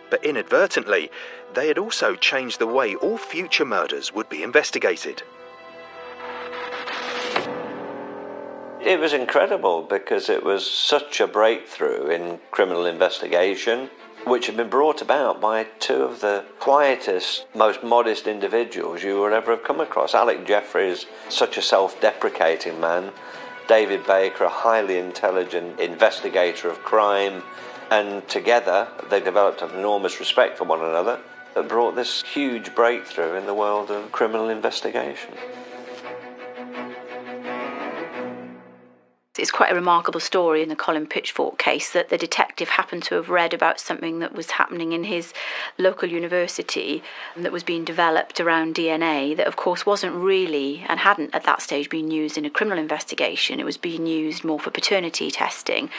but inadvertently, they had also changed the way all future murders would be investigated.
It was incredible because it was such a breakthrough in criminal investigation, which had been brought about by 2 of the quietest, most modest individuals you would ever have come across. Alec Jeffreys, such a self-deprecating man, David Baker, a highly intelligent investigator of crime, and together they developed an enormous respect for one another that brought this huge breakthrough in the world of criminal investigation.
It's quite a remarkable story in the Colin Pitchfork case that the detective happened to have read about something that was happening in his local university that was being developed around DNA that of course wasn't really and hadn't at that stage been used in a criminal investigation. It was being used more for paternity testing.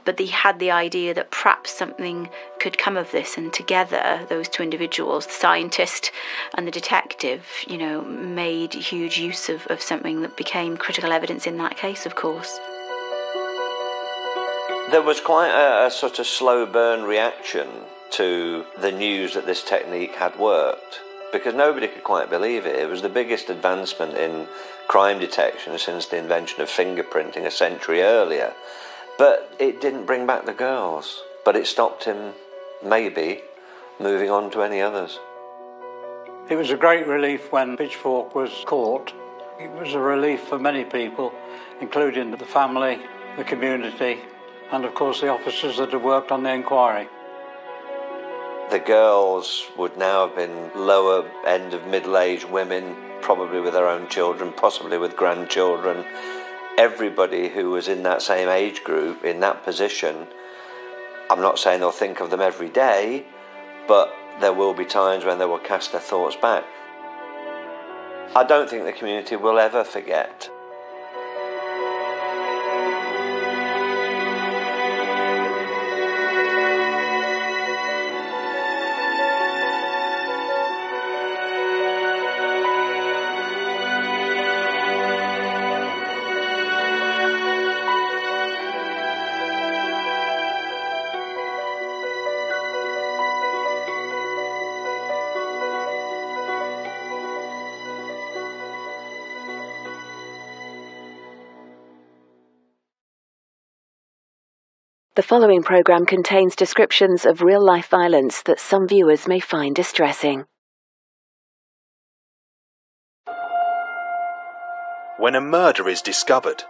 But he had the idea that perhaps something could come of this, and together those 2 individuals, the scientist and the detective, made huge use of something that became critical evidence in that case, of course.
There was quite a sort of slow burn reaction to the news that this technique had worked, because nobody could quite believe it. It was the biggest advancement in crime detection since the invention of fingerprinting a century earlier. But it didn't bring back the girls, but it stopped him, maybe, moving on to any others.
It was a great relief when Pitchfork was caught. It was a relief for many people, including the family, the community, and of course the officers that had worked on the inquiry.
The girls would now have been lower end of middle-aged women, probably with their own children, possibly with grandchildren. Everybody who was in that same age group, in that position, I'm not saying they'll think of them every day, but there will be times when they will cast their thoughts back. I don't think the community will ever forget
The following program contains descriptions of real-life violence that some viewers may find distressing.
When a murder is discovered,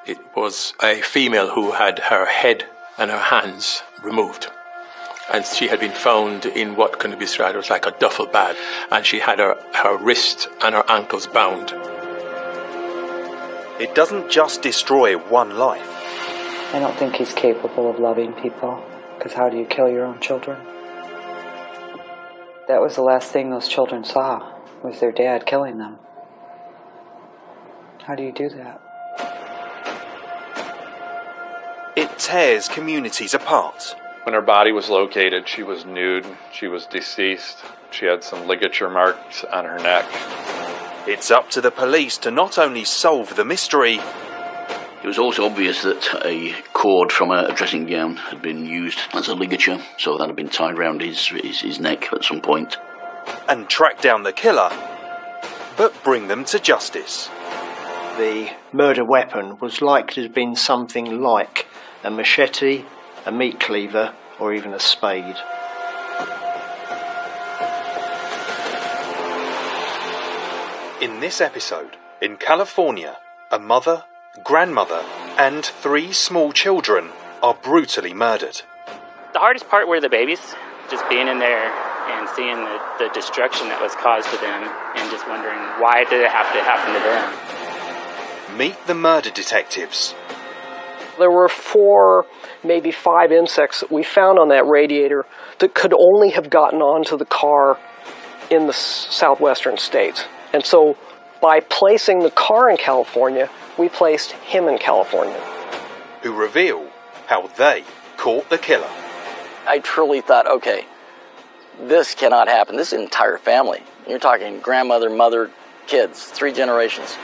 it was a female who had her head and her hands removed. And she had been found in what can be described as like a duffel bag. And she had her wrist and her ankles bound.
it doesn't just destroy one life.
I don't think he's capable of loving people, because how do you kill your own children? That was the last thing those children saw, was their dad killing them. How do you do that?
It tears communities apart.
When her body was located, she was nude, she was deceased, she had some ligature marks on her neck.
It's up to the police to not only solve the mystery.
It was also obvious that a cord from a dressing gown had been used as a ligature, so that had been tied around his neck at some point.
And track down the killer, but bring them to justice.
The murder weapon was likely to have been something like a machete, a meat cleaver, or even a spade.
In this episode, in California, a mother, grandmother, and 3 small children are brutally murdered.
The hardest part were the babies, just being in there and seeing the destruction that was caused to them and just wondering why did it have to happen to them.
Meet the murder detectives.
There were 4, maybe 5 insects that we found on that radiator that could only have gotten onto the car in the southwestern states. And so by placing the car in California, we placed him in California.
Who reveal how they caught the killer.
I truly thought, okay, this cannot happen. This is an entire family. You're talking grandmother, mother, kids, 3 generations.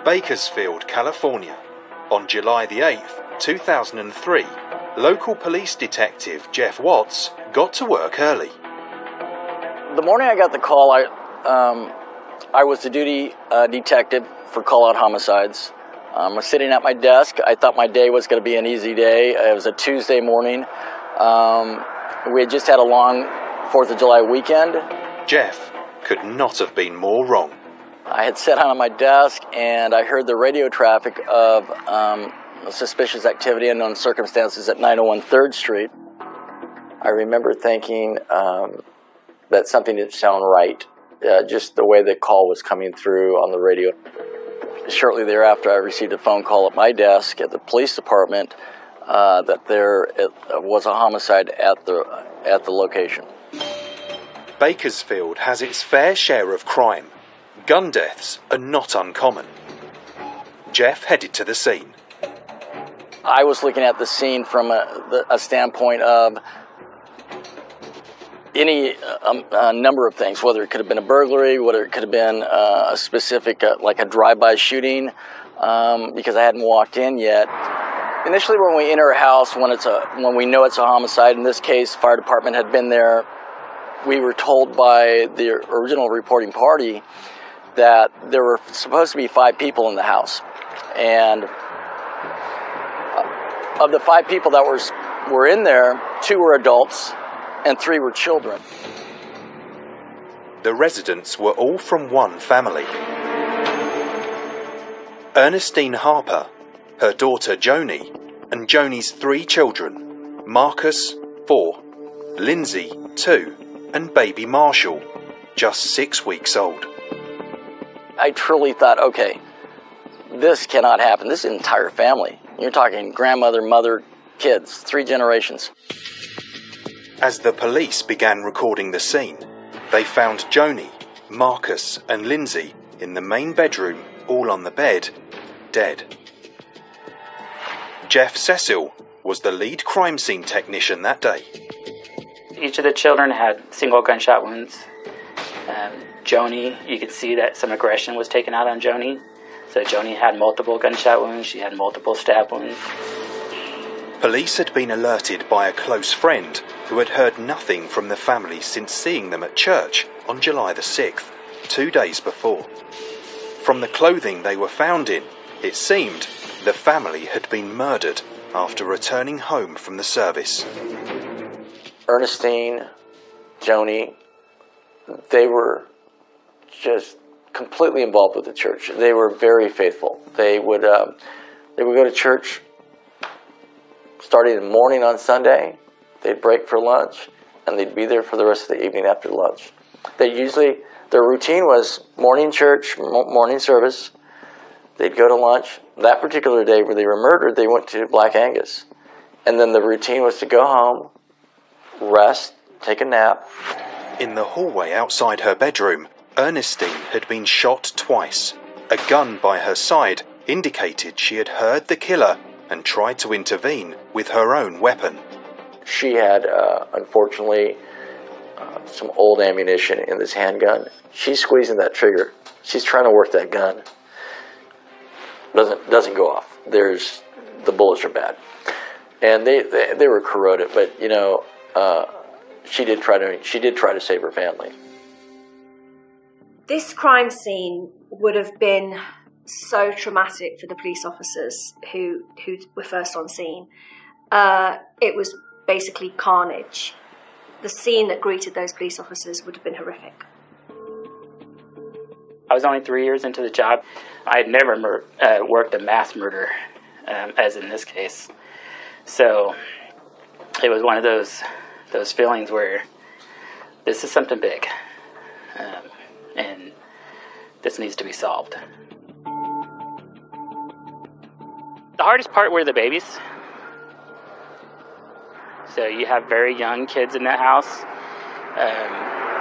Bakersfield, California. On July the 8th, 2003, local police detective Jeff Watts got to work early.
The morning I got the call, I was the duty detective for call-out homicides. I was sitting at my desk. I thought my day was going to be an easy day. It was a Tuesday morning. We had just had a long 4th of July weekend.
Jeff could not have been more wrong.
I had sat down on my desk and I heard the radio traffic of suspicious activity and unknown circumstances at 901 3rd Street. I remember thinking that something didn't sound right, just the way the call was coming through on the radio. Shortly thereafter, I received a phone call at my desk at the police department that there was a homicide at the location.
Bakersfield has its fair share of crime. Gun deaths are not uncommon. Jeff headed to the scene.
I was looking at the scene from a standpoint of any number of things, whether it could have been a burglary, whether it could have been a specific, like a drive-by shooting, because I hadn't walked in yet. Initially, when we enter a house, when we know it's a homicide, in this case, fire department had been there, we were told by the original reporting party that there were supposed to be 5 people in the house. And of the 5 people that were in there, 2 were adults and 3 were children.
The residents were all from one family. Ernestine Harper, her daughter Joni, and Joni's 3 children, Marcus, 4, Lindsay, 2, and baby Marshall, just 6 weeks old.
I truly thought, okay, this cannot happen. This is an entire family. You're talking grandmother, mother, kids, 3 generations.
As the police began recording the scene, they found Joni, Marcus, and Lindsay in the main bedroom, all on the bed, dead. Jeff Cecil was the lead crime scene technician that day.
Each of the children had single gunshot wounds. Joni, you could see that some aggression was taken out on Joni. So Joni had multiple gunshot wounds, she had multiple stab wounds.
Police had been alerted by a close friend who had heard nothing from the family since seeing them at church on July the 6th, 2 days before. From the clothing they were found in, it seemed the family had been murdered after returning home from the service.
Ernestine, Joni, they were just completely involved with the church. They were very faithful. They would go to church starting in the morning on Sunday. They'd break for lunch, and they'd be there for the rest of the evening after lunch. Their routine was morning church, morning service. They'd go to lunch. That particular day where they were murdered, they went to Black Angus. And then the routine was to go home, rest, take a nap.
In the hallway outside her bedroom, Ernestine had been shot twice. A gun by her side indicated she had heard the killer and tried to intervene with her own weapon.
She had, unfortunately, some old ammunition in this handgun. She's squeezing that trigger. She's trying to work that gun. Doesn't go off. The bullets are bad, and they were corroded. But she did try to save her family.
This crime scene would have been so traumatic for the police officers who were first on scene. It was basically carnage. The scene that greeted those police officers would have been horrific.
I was only 3 years into the job. I had never worked a mass murder, as in this case. So it was one of those feelings where this is something big, and this needs to be solved. The hardest part were the babies. So you have very young kids in that house,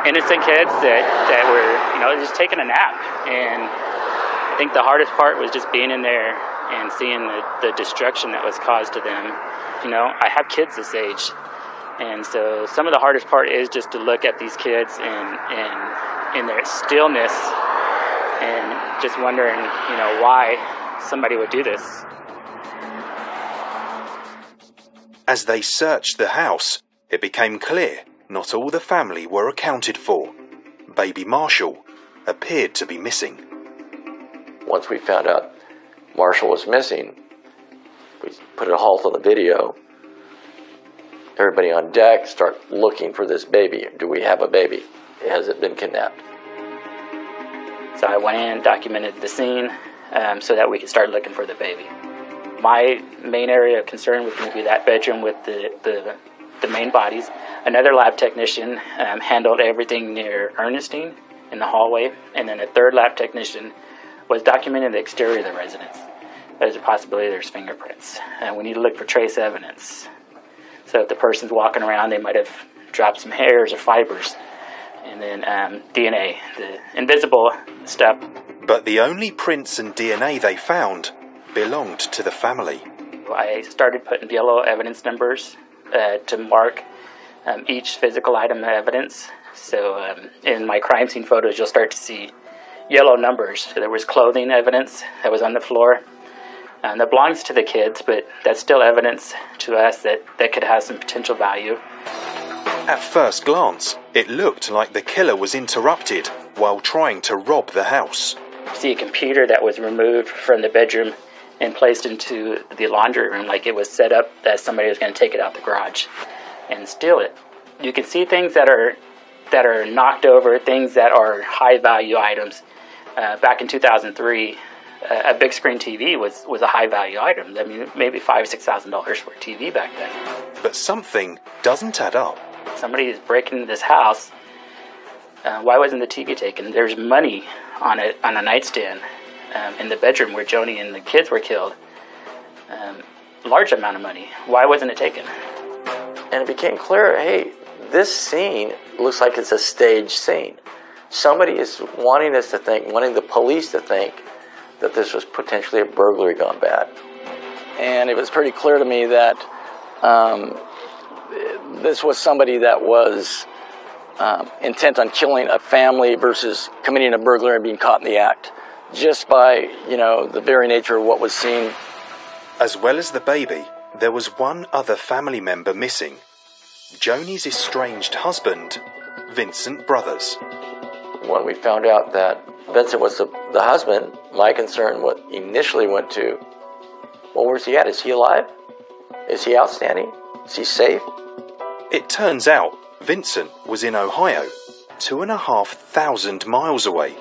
innocent kids that were, just taking a nap. And I think the hardest part was just being in there and seeing the destruction that was caused to them. I have kids this age, and so some of the hardest part is just to look at these kids and in their stillness and just wondering, why somebody would do this.
As they searched the house, it became clear not all the family were accounted for. Baby Marshall appeared to be missing.
Once we found out Marshall was missing, we put a halt on the video. Everybody on deck start looking for this baby. Do we have a baby? Has it been kidnapped?
So I went in, documented the scene, so that we could start looking for the baby. My main area of concern was going to be that bedroom with the main bodies. Another lab technician handled everything near Ernestine in the hallway, and then a third lab technician was documenting the exterior of the residence. There's a possibility there's fingerprints, and we need to look for trace evidence. So if the person's walking around, they might have dropped some hairs or fibers, and then DNA, the invisible stuff.
But the only prints and DNA they found belonged to the family.
I started putting yellow evidence numbers to mark each physical item of evidence. So in my crime scene photos, you'll start to see yellow numbers. So there was clothing evidence that was on the floor that belongs to the kids, but that's still evidence to us that could have some potential value.
At first glance, it looked like the killer was interrupted while trying to rob the house.
You see a computer that was removed from the bedroom and placed into the laundry room, like it was set up that somebody was going to take it out the garage and steal it. You can see things that are knocked over, things that are high value items. Back in 2003, a big screen TV was a high value item. I mean, maybe $5,000-$6,000 for a TV back then.
But something doesn't add up.
Somebody is breaking into this house. Why wasn't the TV taken? There's money on a nightstand in the bedroom where Joni and the kids were killed. Large amount of money. Why wasn't it taken?
And it became clear, hey, this scene looks like it's a staged scene. Somebody is wanting the police to think that this was potentially a burglary gone bad.
And it was pretty clear to me that this was somebody that was intent on killing a family versus committing a burglary and being caught in the act, just by, the very nature of what was seen.
As well as the baby, there was one other family member missing. Joni's estranged husband, Vincent Brothers.
When we found out that Vincent was the husband, my concern initially went to, well, where's he at? Is he alive? Is he outstanding? Is he safe?
It turns out Vincent was in Ohio, 2,500 miles away.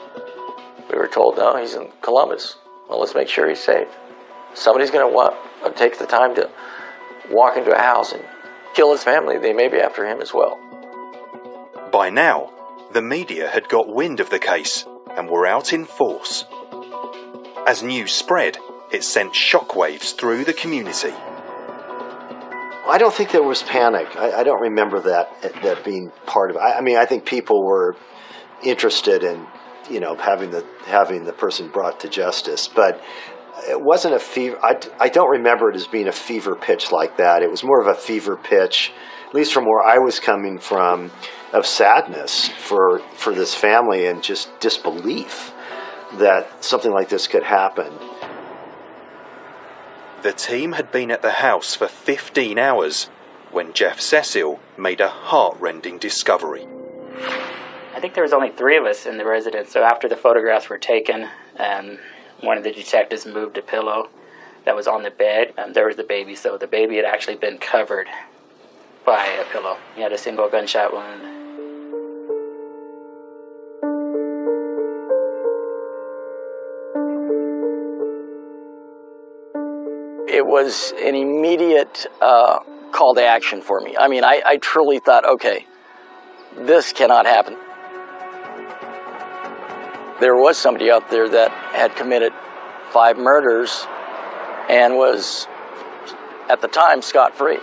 We were told, no, he's in Columbus. Well, let's make sure he's safe. Somebody's going to take the time to walk into a house and kill his family. They may be after him as well.
By now, the media had got wind of the case and were out in force. As news spread, it sent shockwaves through the community.
I don't think there was panic. I don't remember that being part of it. I mean, I think people were interested in, having the person brought to justice, but it wasn't a fever. I don't remember it as being a fever pitch like that. It was more of a fever pitch, at least from where I was coming from, of sadness for this family and just disbelief that something like this could happen.
The team had been at the house for 15 hours when Jeff Cecil made a heart-rending discovery.
I think there was only 3 of us in the residence, so after the photographs were taken, one of the detectives moved a pillow that was on the bed, and there was the baby. So the baby had actually been covered by a pillow. He had a single gunshot wound.
It was an immediate call to action for me. I mean, I truly thought, okay, this cannot happen. There was somebody out there that had committed 5 murders and was, at the time, scot-free.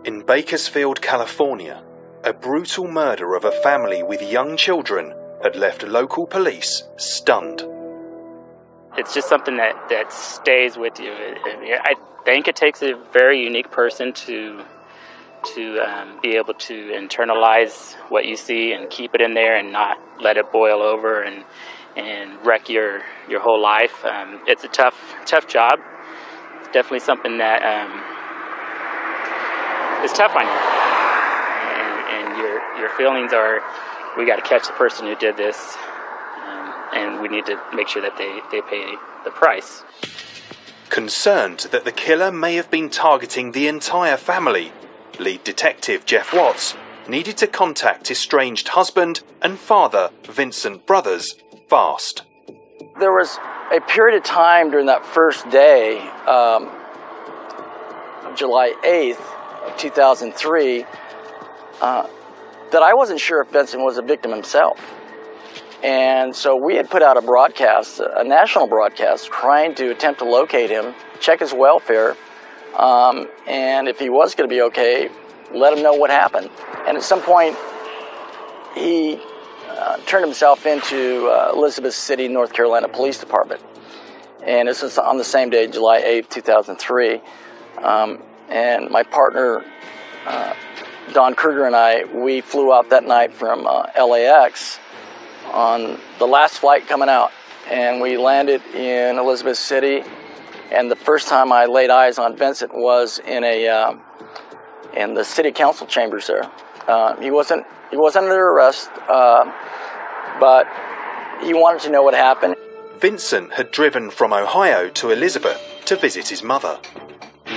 In Bakersfield, California, a brutal murder of a family with young children had left local police stunned.
It's just something that stays with you. I think it takes a very unique person to be able to internalize what you see and keep it in there and not let it boil over and wreck your whole life. It's a tough job. It's definitely something that is tough on you. And your feelings are, we got to catch the person who did this, and we need to make sure that they pay the price.
Concerned that the killer may have been targeting the entire family, lead detective Jeff Watts needed to contact estranged husband and father Vincent Brothers fast.
There was a period of time during that first day, July 8th of 2003, that I wasn't sure if Vincent was a victim himself. And so we had put out a broadcast, a national broadcast, trying to attempt to locate him, check his welfare, and if he was going to be okay, let him know what happened. And at some point, he turned himself into Elizabeth City, North Carolina Police Department. And this was on the same day, July 8th, 2003. And my partner, Don Kruger, and I, we flew out that night from LAX on the last flight coming out, and we landed in Elizabeth City. And the first time I laid eyes on Vincent was in the city council chambers there. He wasn't under arrest, but he wanted to know what happened.
Vincent had driven from Ohio to Elizabeth to visit his mother.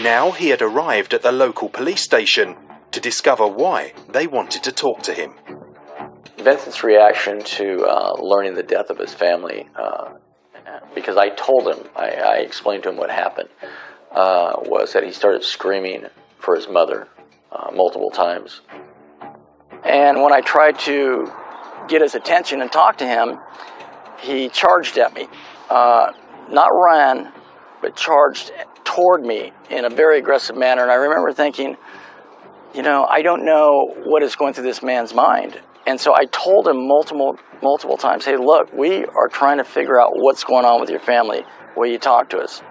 Now he had arrived at the local police station to discover why they wanted to talk to him.
Vincent's reaction to learning the death of his family, because I told him, I explained to him what happened, was that he started screaming for his mother multiple times. And when I tried to get his attention and talk to him, he charged at me. Not ran, but charged toward me in a very aggressive manner. And I remember thinking, I don't know what is going through this man's mind. And so I told him multiple times, hey, look, we are trying to figure out what's going on with your family. Will you talk to us?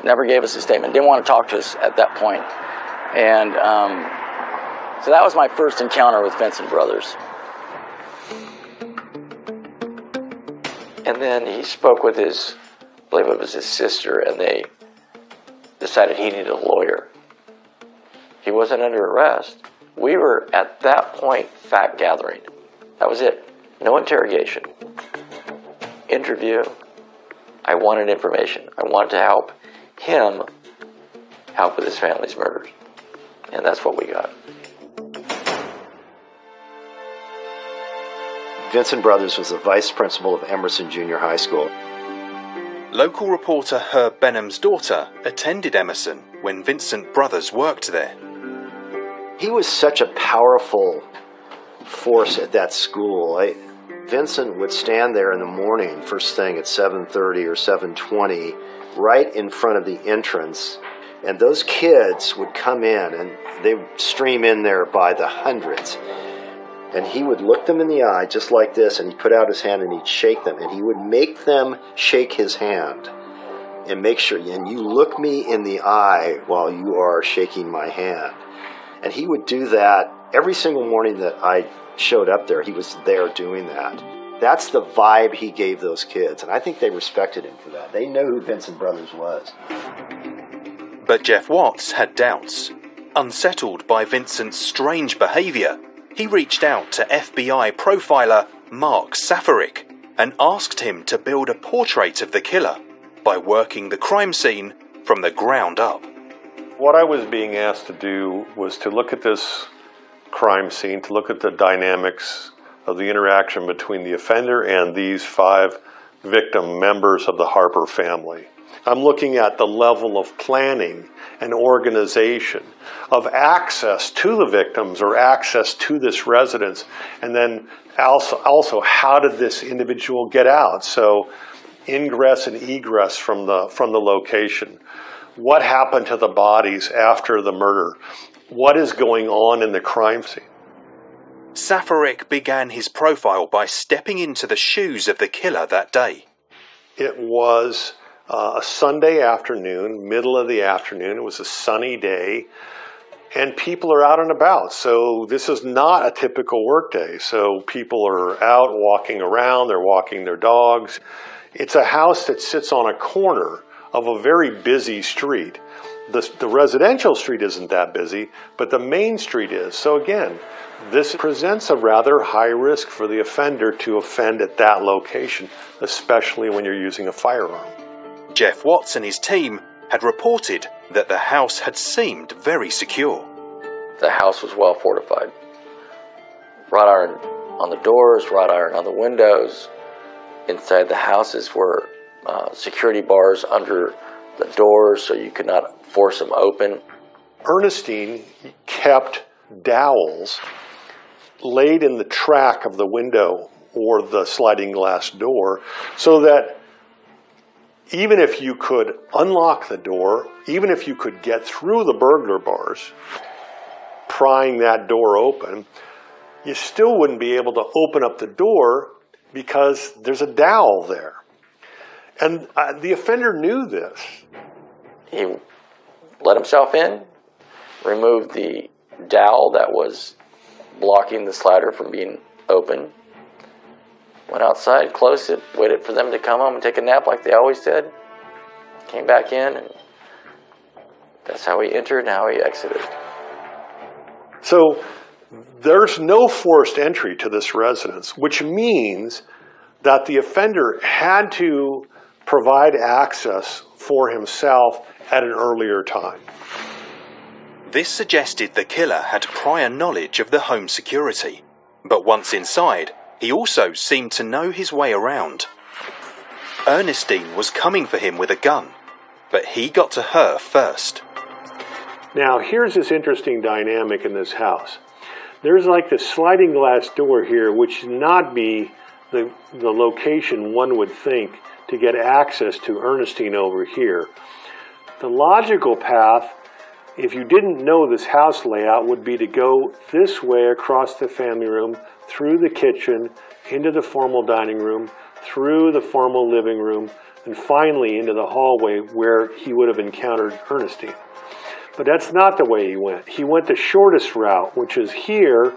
Never gave us a statement. Didn't want to talk to us at that point. And So that was my first encounter with Vincent Brothers. And then he spoke with I believe it was his sister, and they decided he needed a lawyer. He wasn't under arrest. We were, at that point, fact gathering. That was it. No interrogation. Interview. I wanted information. I wanted to help him help with his family's murders. And that's what we got.
Vincent Brothers was the vice principal of Emerson Junior High School.
Local reporter Herb Benham's daughter attended Emerson when Vincent Brothers worked there.
He was such a powerful force at that school. Vincent would stand there in the morning, first thing at 7:30 or 7:20, right in front of the entrance, and those kids would come in, and they would stream in there by the hundreds. And he would look them in the eye just like this, and he'd put out his hand and he'd shake them, and he would make them shake his hand and make sure, and you look me in the eye while you are shaking my hand. And he would do that every single morning that I showed up there. He was there doing that. That's the vibe he gave those kids, and I think they respected him for that. They know who Vincent Brothers was.
But Jeff Watts had doubts. Unsettled by Vincent's strange behaviour, he reached out to FBI profiler Mark Safaric and asked him to build a portrait of the killer by working the crime scene from the ground up.
What I was being asked to do was to look at this crime scene, to look at the dynamics of the interaction between the offender and these 5 victim members of the Harper family. I'm looking at the level of planning and organization, of access to the victims or access to this residence, and then also how did this individual get out? So ingress and egress from the location. What happened to the bodies after the murder? What is going on in the crime scene?
Safaric began his profile by stepping into the shoes of the killer that day.
It was a Sunday afternoon, middle of the afternoon. It was a sunny day, and people are out and about. So this is not a typical work day. So people are out walking around, they're walking their dogs. It's a house that sits on a corner of a very busy street. The residential street isn't that busy, but the main street is. So again, this presents a rather high risk for the offender to offend at that location, especially when you're using a firearm.
Jeff Watts and his team had reported that the house had seemed very secure.
The house was well fortified. Wrought iron on the doors, wrought iron on the windows. Inside the houses were security bars under the doors so you could not force them open.
Ernestine kept dowels laid in the track of the window or the sliding glass door so that even if you could unlock the door, even if you could get through the burglar bars, prying that door open, you still wouldn't be able to open up the door because there's a dowel there. And the offender knew this.
He let himself in, removed the dowel that was blocking the slider from being open, went outside, closed it, waited for them to come home and take a nap like they always did, came back in, and that's how he entered and how he exited.
So there's no forced entry to this residence, which means that the offender had to provide access for himself at an earlier time.
This suggested the killer had prior knowledge of the home security, but once inside, he also seemed to know his way around. Ernestine was coming for him with a gun, but he got to her first.
Now, here's this interesting dynamic in this house. There's like this sliding glass door here, which should not be the location one would think to get access to Ernestine over here. The logical path, if you didn't know this house layout, would be to go this way across the family room, through the kitchen, into the formal dining room, through the formal living room, and finally into the hallway where he would have encountered Ernestine. But that's not the way he went. He went the shortest route, which is here.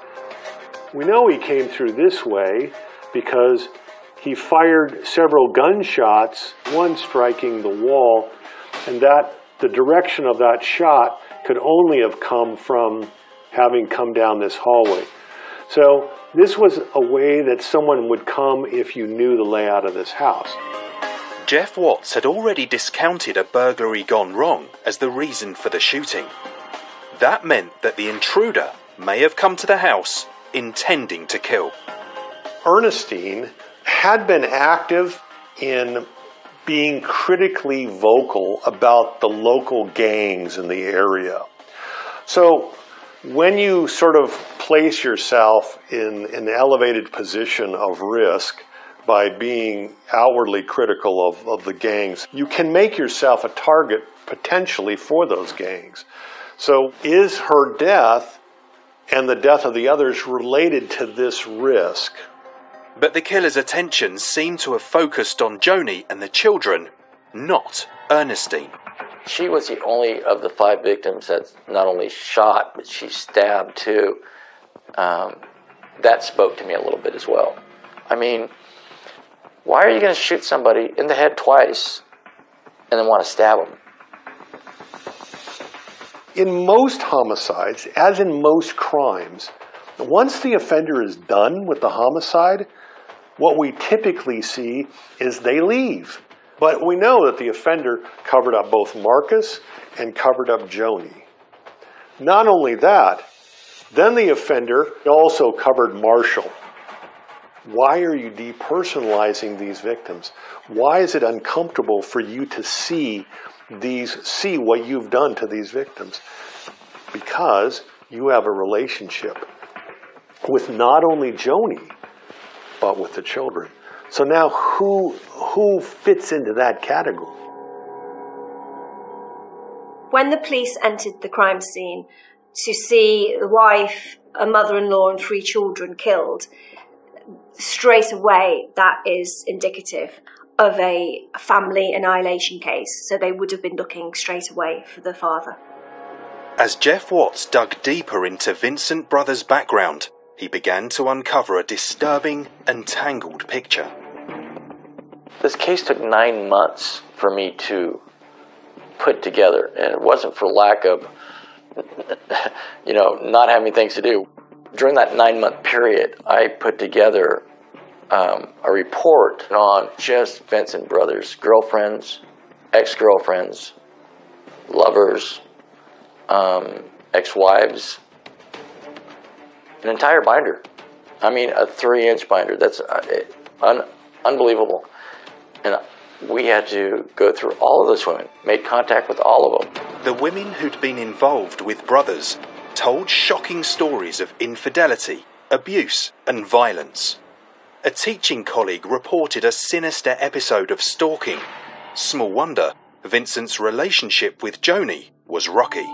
We know he came through this way because he fired several gunshots, one striking the wall, and the direction of that shot could only have come from having come down this hallway. So this was a way that someone would come if you knew the layout of this house.
Jeff Watts had already discounted a burglary gone wrong as the reason for the shooting. That meant that the intruder may have come to the house intending to kill.
Ernestine had been active in being critically vocal about the local gangs in the area. So when you sort of place yourself in an elevated position of risk by being outwardly critical of the gangs, you can make yourself a target potentially for those gangs. So is her death and the death of the others related to this risk?
But the killer's attention seemed to have focused on Joni and the children, not Ernestine.
She was the only of the 5 victims that not only shot, but she stabbed too. That spoke to me a little bit as well. I mean, why are you going to shoot somebody in the head twice and then want to stab them?
In most homicides, as in most crimes, once the offender is done with the homicide, what we typically see is they leave. But we know that the offender covered up both Marcus and covered up Joni. Not only that, then the offender also covered Marshall. Why are you depersonalizing these victims? Why is it uncomfortable for you to see what you've done to these victims? Because you have a relationship with not only Joni, but with the children. So now who fits into that category?
When the police entered the crime scene to see the wife, a mother-in-law and 3 children killed, straight away that is indicative of a family annihilation case. So they would have been looking straight away for the father.
As Jeff Watts dug deeper into Vincent Brothers' background, he began to uncover a disturbing and tangled picture.
This case took 9 months for me to put together, and it wasn't for lack of, not having things to do. During that 9-month period, I put together a report on just Vincent Brothers' girlfriends, ex-girlfriends, lovers, ex-wives, an entire binder. I mean, a 3-inch binder. That's unbelievable. And we had to go through all of those women, made contact with all of them.
The women who'd been involved with Brothers told shocking stories of infidelity, abuse, and violence. A teaching colleague reported a sinister episode of stalking. Small wonder, Vincent's relationship with Joni was rocky.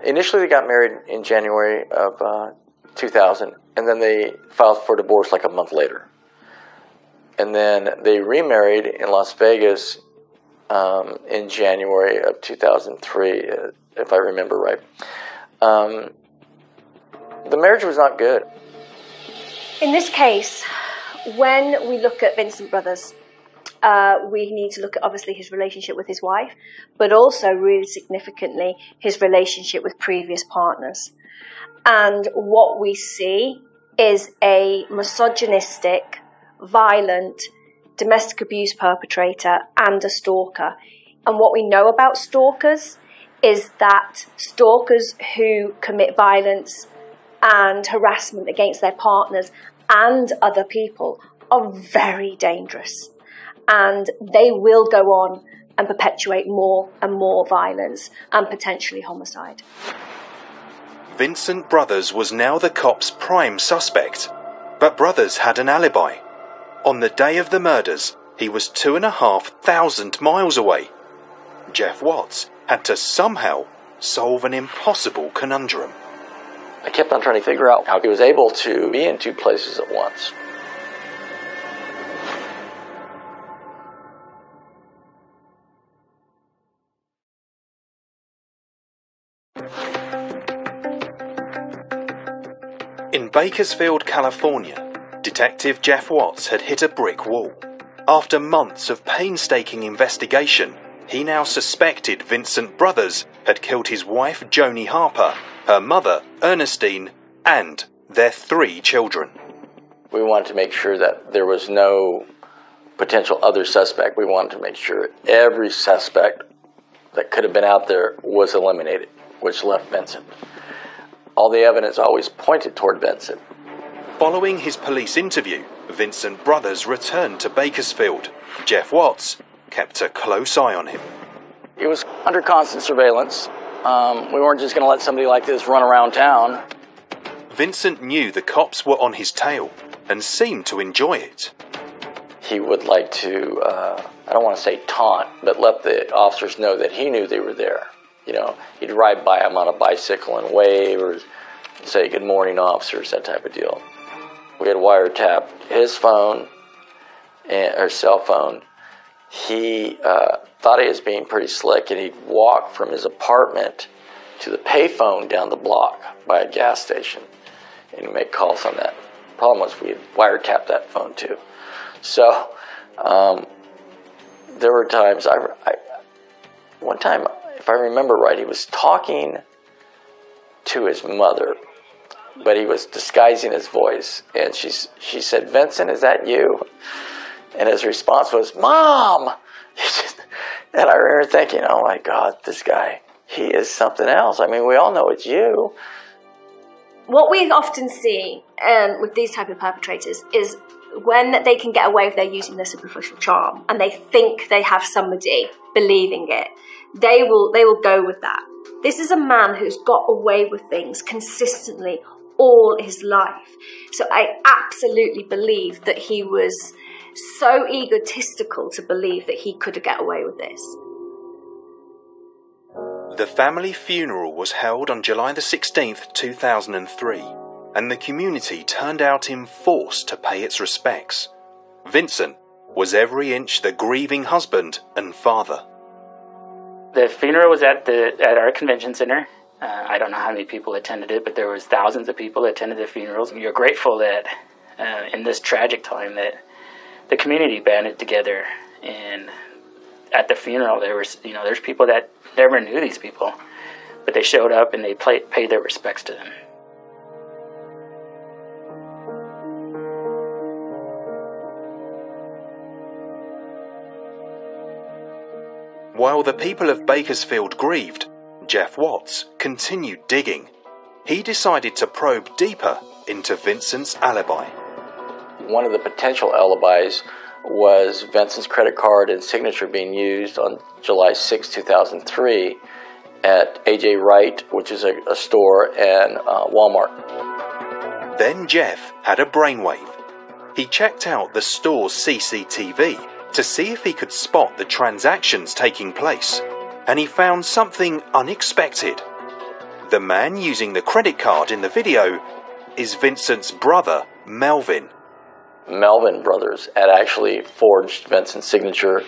Initially, they got married in January of 2000, and then they filed for divorce like a month later. And then they remarried in Las Vegas in January of 2003, if I remember right. The marriage was not good.
In this case, when we look at Vincent Brothers, we need to look at obviously his relationship with his wife, but also really significantly his relationship with previous partners. And what we see is a misogynistic, violent, domestic abuse perpetrator and a stalker. And what we know about stalkers is that stalkers who commit violence and harassment against their partners and other people are very dangerous. And they will go on and perpetuate more and more violence and potentially homicide.
Vincent Brothers was now the cops' prime suspect, but Brothers had an alibi. On the day of the murders, he was 2,500 miles away. Jeff Watts had to somehow solve an impossible conundrum.
I kept on trying to figure out how he was able to be in 2 places at once.
In Bakersfield, California, Detective Jeff Watts had hit a brick wall. After months of painstaking investigation, he now suspected Vincent Brothers had killed his wife Joni Harper, her mother Ernestine, and their 3 children.
We wanted to make sure that there was no potential other suspect. We wanted to make sure every suspect that could have been out there was eliminated, which left Vincent. All the evidence always pointed toward Vincent.
Following his police interview, Vincent Brothers returned to Bakersfield. Jeff Watts kept a close eye on him.
He was under constant surveillance. We weren't just going to let somebody like this run around town.
Vincent knew the cops were on his tail and seemed to enjoy it.
He would like to, I don't want to say taunt, but let the officers know that he knew they were there. You know, he'd ride by them on a bicycle and wave or say, "Good morning, officers," that type of deal. We had wiretapped his phone, or cell phone. He thought he was being pretty slick, and he'd walk from his apartment to the payphone down the block by a gas station, and he'd make calls on that. Problem was we had wiretapped that phone too. So there were times, one time, if I remember right, he was talking to his mother, but he was disguising his voice, and she said, "Vincent, is that you?" And his response was, "Mom!" And I remember thinking, oh my God, this guy, he is something else. I mean, we all know it's you.
What we often see with these type of perpetrators is when they can get away with they're using their superficial charm and they think they have somebody believing it, they will go with that. This is a man who's got away with things consistently all his life. So I absolutely believe that he was so egotistical to believe that he could get away with this.
The family funeral was held on July the 16th, 2003, and the community turned out in force to pay its respects. Vincent was every inch the grieving husband and father.
The funeral was at our convention center. I don't know how many people attended it, but there was thousands of people that attended the funerals. And you're grateful that in this tragic time that the community banded together, and at the funeral there was, there's people that never knew these people, but they showed up and they paid their respects to them.
While the people of Bakersfield grieved, Jeff Watts continued digging. He decided to probe deeper into Vincent's alibi.
One of the potential alibis was Vincent's credit card and signature being used on July 6, 2003 at A.J. Wright, which is a store, and Walmart.
Then Jeff had a brainwave. He checked out the store's CCTV to see if he could spot the transactions taking place, and he found something unexpected. The man using the credit card in the video is Vincent's brother, Melvin.
Melvin Brothers had actually forged Vincent's signature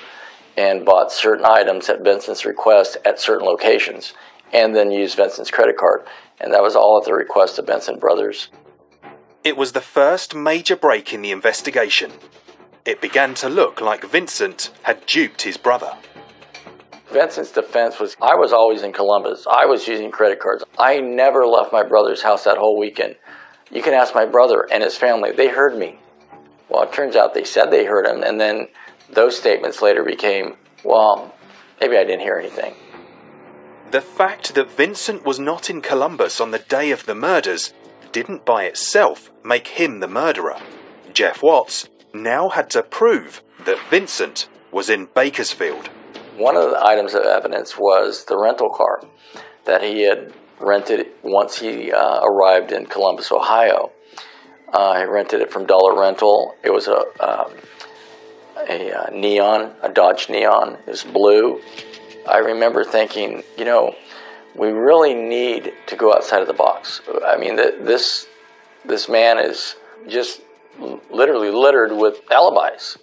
and bought certain items at Vincent's request at certain locations, and then used Vincent's credit card. And that was all at the request of Vincent Brothers.
It was the first major break in the investigation. It began to look like Vincent had duped his brother.
Vincent's defense was, I was always in Columbus. I was using credit cards. I never left my brother's house that whole weekend. You can ask my brother and his family. They heard me. Well, it turns out they said they heard him, and then those statements later became, well, maybe I didn't hear anything.
The fact that Vincent was not in Columbus on the day of the murders didn't by itself make him the murderer. Jeff Watts now had to prove that Vincent was in Bakersfield.
One of the items of evidence was the rental car that he had rented once he arrived in Columbus, Ohio. He rented it from Dollar Rental. It was a Neon, a Dodge Neon. It was blue. I remember thinking, we really need to go outside of the box. I mean, this man is just literally littered with alibis.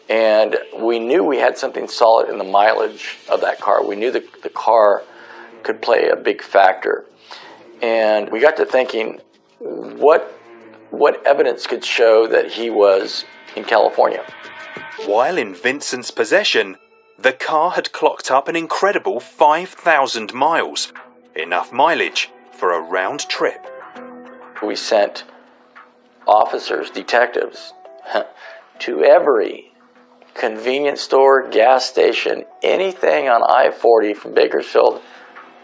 And we knew we had something solid in the mileage of that car. We knew the car could play a big factor. And we got to thinking, what what evidence could show that he was in California?
While in Vincent's possession, the car had clocked up an incredible 5,000 miles, enough mileage for a round trip.
We sent officers, detectives, to every convenience store, gas station, anything on I-40 from Bakersfield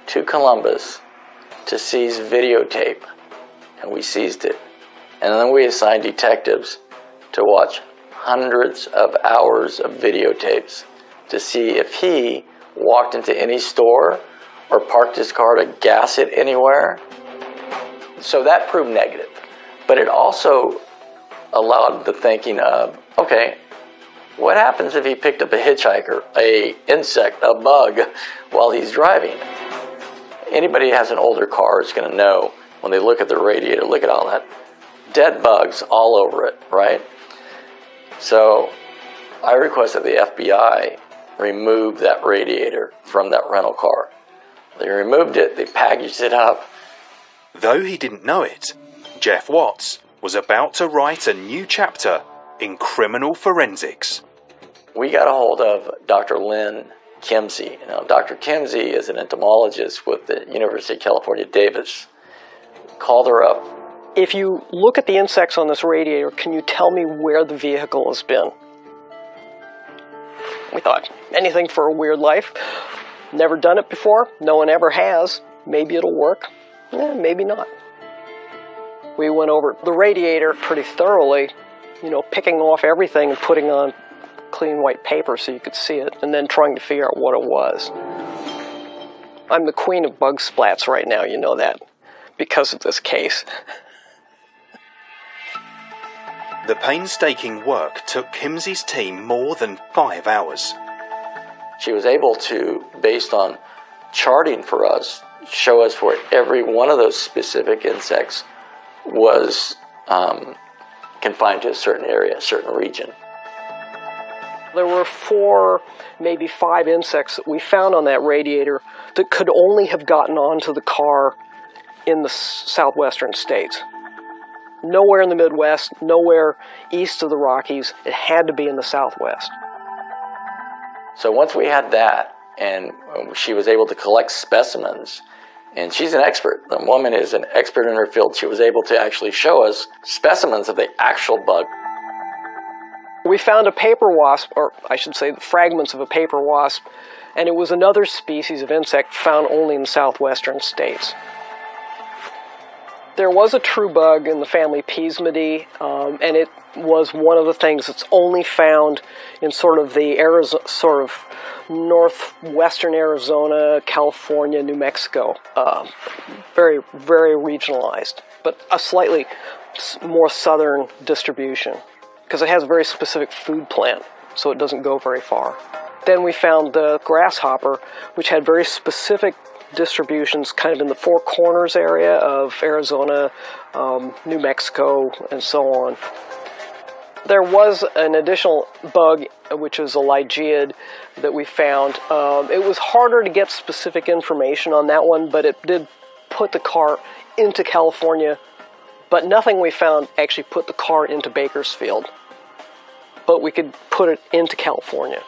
to Columbus to seize videotape, and we seized it. And then we assigned detectives to watch hundreds of hours of videotapes to see if he walked into any store or parked his car to gas it anywhere. So that proved negative. But it also allowed the thinking of, okay, what happens if he picked up a hitchhiker, a insect, a bug while he's driving? Anybody who has an older car is going to know when they look at the radiator, look at all that dead bugs all over it, right? So I requested the FBI remove that radiator from that rental car. They removed it, they packaged it up.
Though he didn't know it, Jeff Watts was about to write a new chapter in criminal forensics.
We got a hold of Dr. Lynn Kimsey. Now, Dr. Kimsey is an entomologist with the University of California, Davis. Called her up.
If you look at the insects on this radiator, can you tell me where the vehicle has been? We thought, anything for a weird life. Never done it before. No one ever has. Maybe it'll work. Maybe not. We went over the radiator pretty thoroughly, picking off everything and putting on clean white paper so you could see it, and then trying to figure out what it was. I'm the queen of bug splats right now, you know that, because of this case.
The painstaking work took Kimsey's team more than 5 hours.
She was able to, based on charting for us, show us where every one of those specific insects was confined to a certain area, a certain region.
There were 4, maybe 5 insects that we found on that radiator that could only have gotten onto the car in the southwestern states. Nowhere in the Midwest, nowhere east of the Rockies. It had to be in the Southwest.
So once we had that, and she was able to collect specimens, and she's an expert. The woman is an expert in her field. She was able to actually show us specimens of the actual bug.
We found a paper wasp, or I should say the fragments of a paper wasp, and it was another species of insect found only in southwestern states. There was a true bug in the family Pismidae, and it was one of the things that's only found in sort of the northwestern Arizona, California, New Mexico. Very, very regionalized, but a slightly more southern distribution, because it has a very specific food plant, so it doesn't go very far. Then we found the grasshopper, which had very specific distributions kind of in the Four Corners area of Arizona, New Mexico, and so on. There was an additional bug, which is a Lygeid, that we found. It was harder to get specific information on that one, but it did put the car into California, but nothing we found actually put the car into Bakersfield. But we could put it into California.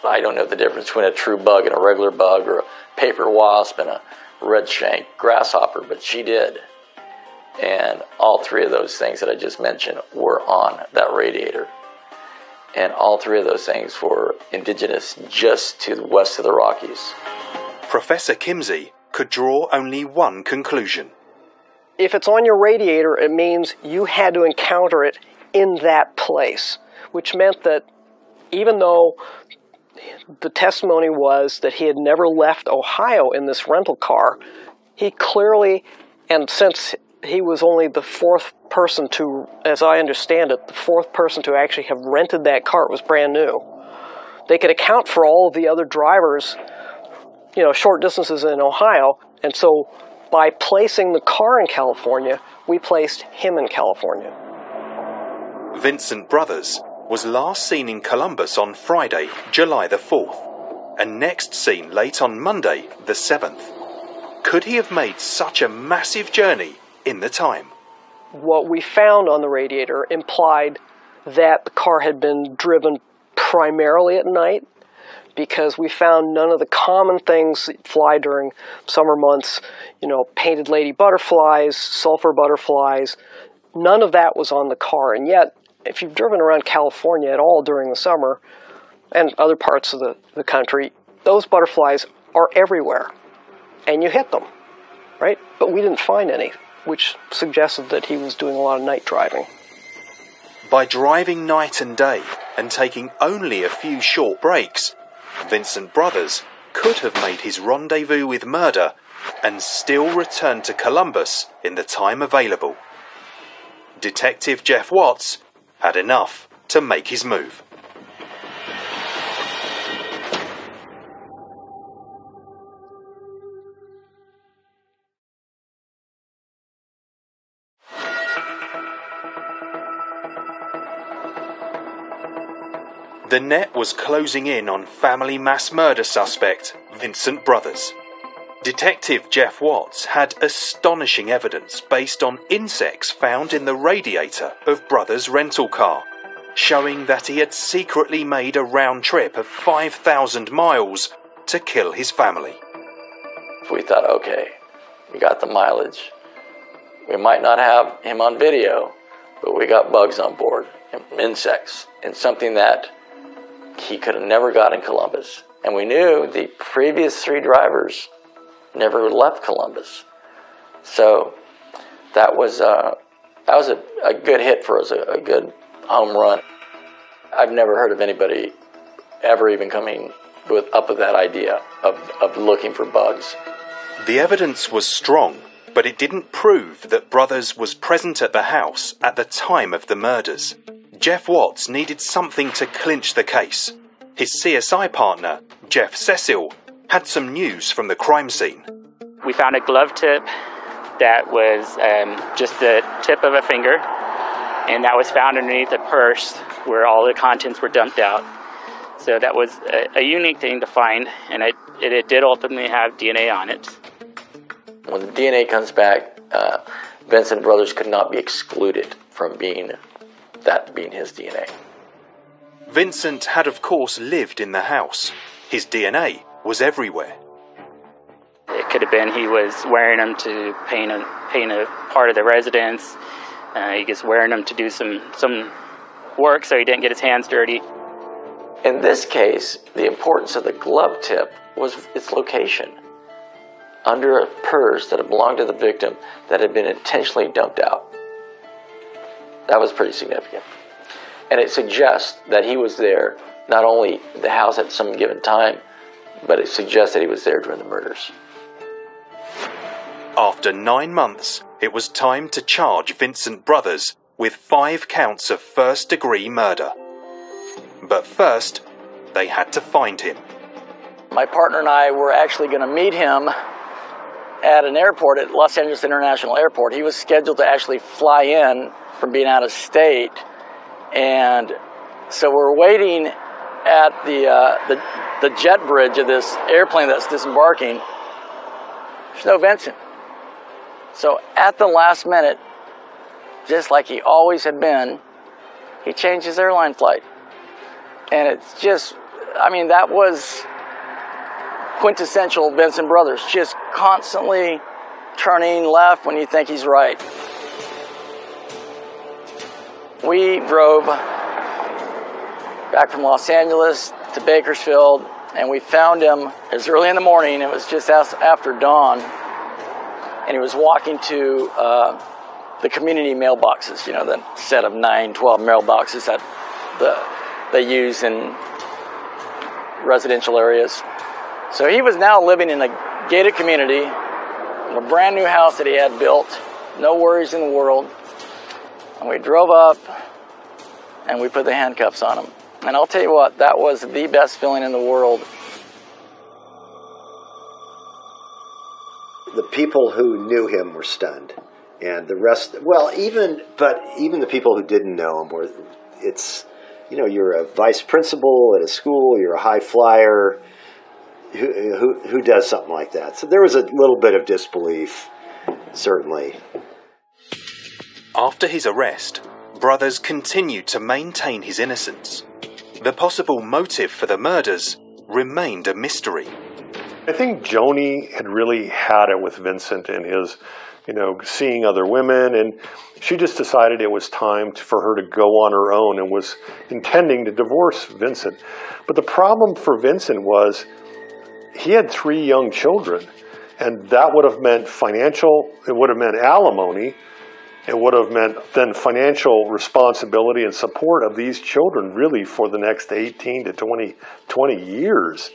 I don't know the difference between a true bug and a regular bug, or a paper wasp and a red-shanked grasshopper, but she did. And all 3 of those things that I just mentioned were on that radiator. And all 3 of those things were indigenous just to the west of the Rockies.
Professor Kimsey could draw only one conclusion.
If it's on your radiator, it means you had to encounter it in that place, which meant that even though the testimony was that he had never left Ohio in this rental car, he clearly, and since he was only the 4th person to, as I understand it, the 4th person to actually have rented that car, it was brand new. They could account for all of the other drivers, short distances in Ohio, and so by placing the car in California, we placed him in California.
Vincent Brothers was last seen in Columbus on Friday, July the 4th, and next seen late on Monday, the 7th. Could he have made such a massive journey in the time.
What we found on the radiator implied that the car had been driven primarily at night, because we found none of the common things that fly during summer months, painted lady butterflies, sulfur butterflies. None of that was on the car. And yet, if you've driven around California at all during the summer, and other parts of the country, those butterflies are everywhere. And you hit them, right? But we didn't find any, which suggested that he was doing a lot of night driving.
By driving night and day and taking only a few short breaks, Vincent Brothers could have made his rendezvous with murder and still returned to Columbus in the time available. Detective Jeff Watts had enough to make his move. The net was closing in on family mass murder suspect Vincent Brothers. Detective Jeff Watts had astonishing evidence based on insects found in the radiator of Brothers' rental car, showing that he had secretly made a round trip of 5,000 miles to kill his family.
We thought, okay, we got the mileage. We might not have him on video, but we got bugs on board, and insects, and something that he could have never got in Columbus. And we knew the previous 3 drivers never left Columbus. So that was a good hit for us, a good home run. I've never heard of anybody ever even coming up with that idea of looking for bugs.
The evidence was strong, but it didn't prove that Brothers was present at the house at the time of the murders. Jeff Watts needed something to clinch the case. His CSI partner, Jeff Cecil, had some news from the crime scene.
We found a glove tip that was just the tip of a finger, and that was found underneath a purse where all the contents were dumped out. So that was a unique thing to find, and it did ultimately have DNA on it.
When the DNA comes back, Vincent Brothers could not be excluded from being his DNA.
Vincent had of course lived in the house. His DNA was everywhere.
It could have been he was wearing them to paint a part of the residence. He was wearing them to do some work so he didn't get his hands dirty.
In this case, the importance of the glove tip was its location. Under a purse that had belonged to the victim that had been intentionally dumped out. That was pretty significant. And it suggests that he was there, not only the house at some given time, but it suggests that he was there during the murders.
After 9 months, it was time to charge Vincent Brothers with 5 counts of first-degree murder. But first, they had to find him.
My partner and I were actually going to meet him at an airport at Los Angeles International Airport. He was scheduled to actually fly in from being out of state. And so we're waiting at the jet bridge of this airplane that's disembarking. There's no Vincent. So at the last minute, just like he always had been, he changed his airline flight. And it's just, that was quintessential Vincent Brothers, just constantly turning left when you think he's right. We drove back from Los Angeles to Bakersfield, and we found him. It was early in the morning. It was just after dawn, and he was walking to the community mailboxes, the set of 9, 12 mailboxes that they use in residential areas. So he was now living in a gated community, in a brand new house that he had built, no worries in the world. And we drove up and we put the handcuffs on him. And I'll tell you what, that was the best feeling in the world.
The people who knew him were stunned. And the rest, even the people who didn't know him were, you're a vice principal at a school, you're a high flyer, who does something like that? So there was a little bit of disbelief, certainly.
After his arrest, Brothers continued to maintain his innocence. The possible motive for the murders remained a mystery.
I think Joni had really had it with Vincent and his, seeing other women, and she just decided it was time for her to go on her own and was intending to divorce Vincent. But the problem for Vincent was he had 3 young children, and that would have meant it would have meant alimony, it would have meant then financial responsibility and support of these children really for the next 18 to 20 years.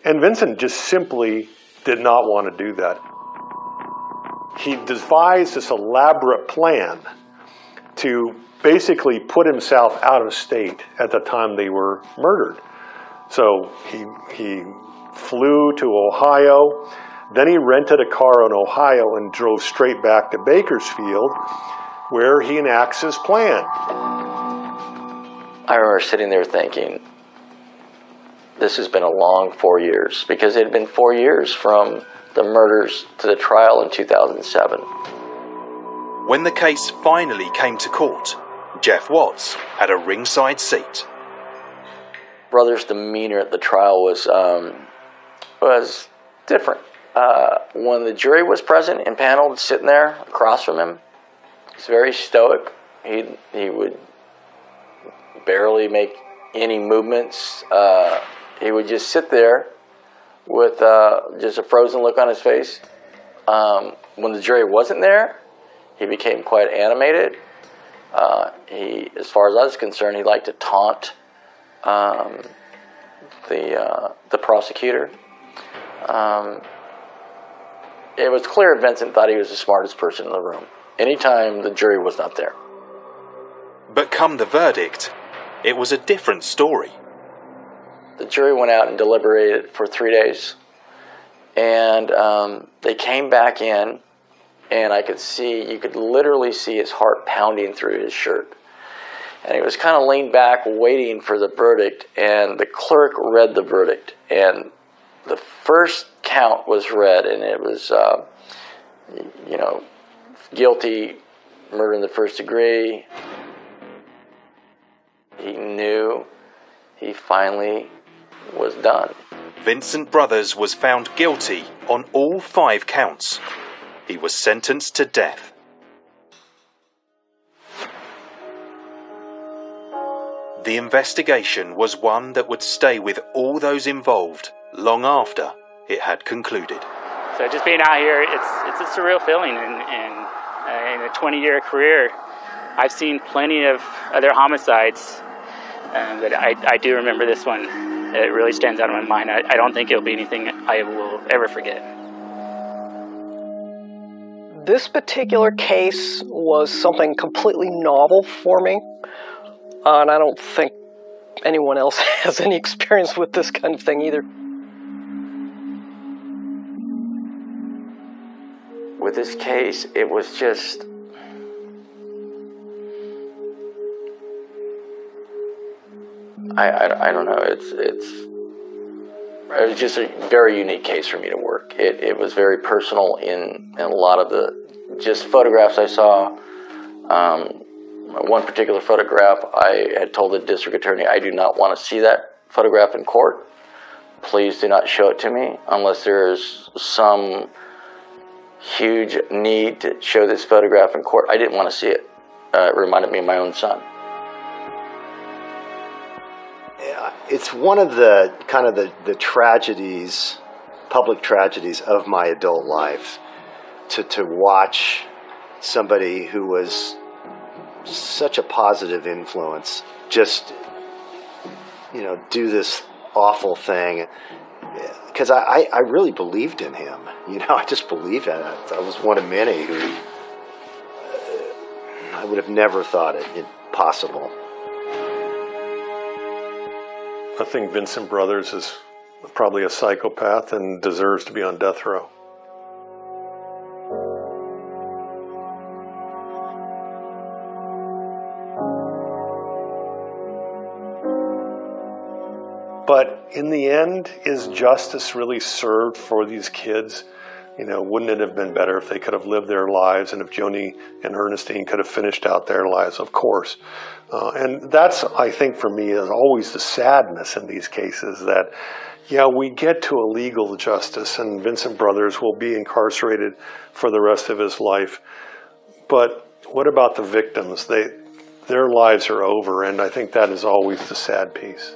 And Vincent just simply did not want to do that. He devised this elaborate plan to basically put himself out of state at the time they were murdered. So he flew to Ohio, then he rented a car in Ohio and drove straight back to Bakersfield, where he enacts his plan.
I remember sitting there thinking, this has been a long 4 years, because it had been 4 years from the murders to the trial in 2007.
When the case finally came to court, Jeff Watts had a ringside seat.
Brother's demeanor at the trial was different. When the jury was present and paneled, sitting there across from him, he's very stoic. He would barely make any movements. He would just sit there with just a frozen look on his face. When the jury wasn't there, he became quite animated. As far as I was concerned, he liked to taunt the prosecutor. It was clear Vincent thought he was the smartest person in the room, anytime the jury was not there.
But come the verdict, it was a different story.
The jury went out and deliberated for 3 days, and they came back in, and you could literally see his heart pounding through his shirt. And he was kind of leaned back waiting for the verdict, and the clerk read the verdict, and the first count was read, and it was, guilty, murder in the first degree. He knew he finally was done.
Vincent Brothers was found guilty on all 5 counts. He was sentenced to death. The investigation was one that would stay with all those involved long after it had concluded.
So just being out here, it's a surreal feeling. In a 20-year career, I've seen plenty of other homicides, but I do remember this one. It really stands out in my mind. I don't think it'll be anything I will ever forget.
This particular case was something completely novel for me, and I don't think anyone else has any experience with this kind of thing either.
With this case, it was just... I don't know. It was just a very unique case for me to work. It was very personal in a lot of the just photographs I saw. One particular photograph, I had told the district attorney, I do not want to see that photograph in court. Please do not show it to me unless there is some huge need to show this photograph in court. I didn't want to see it. It reminded me of my own son.
It's one of the kind of the tragedies, public tragedies of my adult life, to watch somebody who was such a positive influence just, do this awful thing. Because I really believed in him. I just believed in it. I was one of many who I would have never thought it possible.
I think Vincent Brothers is probably a psychopath and deserves to be on death row. But in the end, is justice really served for these kids? You know, wouldn't it have been better if they could have lived their lives and if Joni and Ernestine could have finished out their lives? Of course. And that's, I think, for me, is always the sadness in these cases that, yeah, we get to a legal justice and Vincent Brothers will be incarcerated for the rest of his life. But what about the victims? Their lives are over, and I think that is always the sad piece.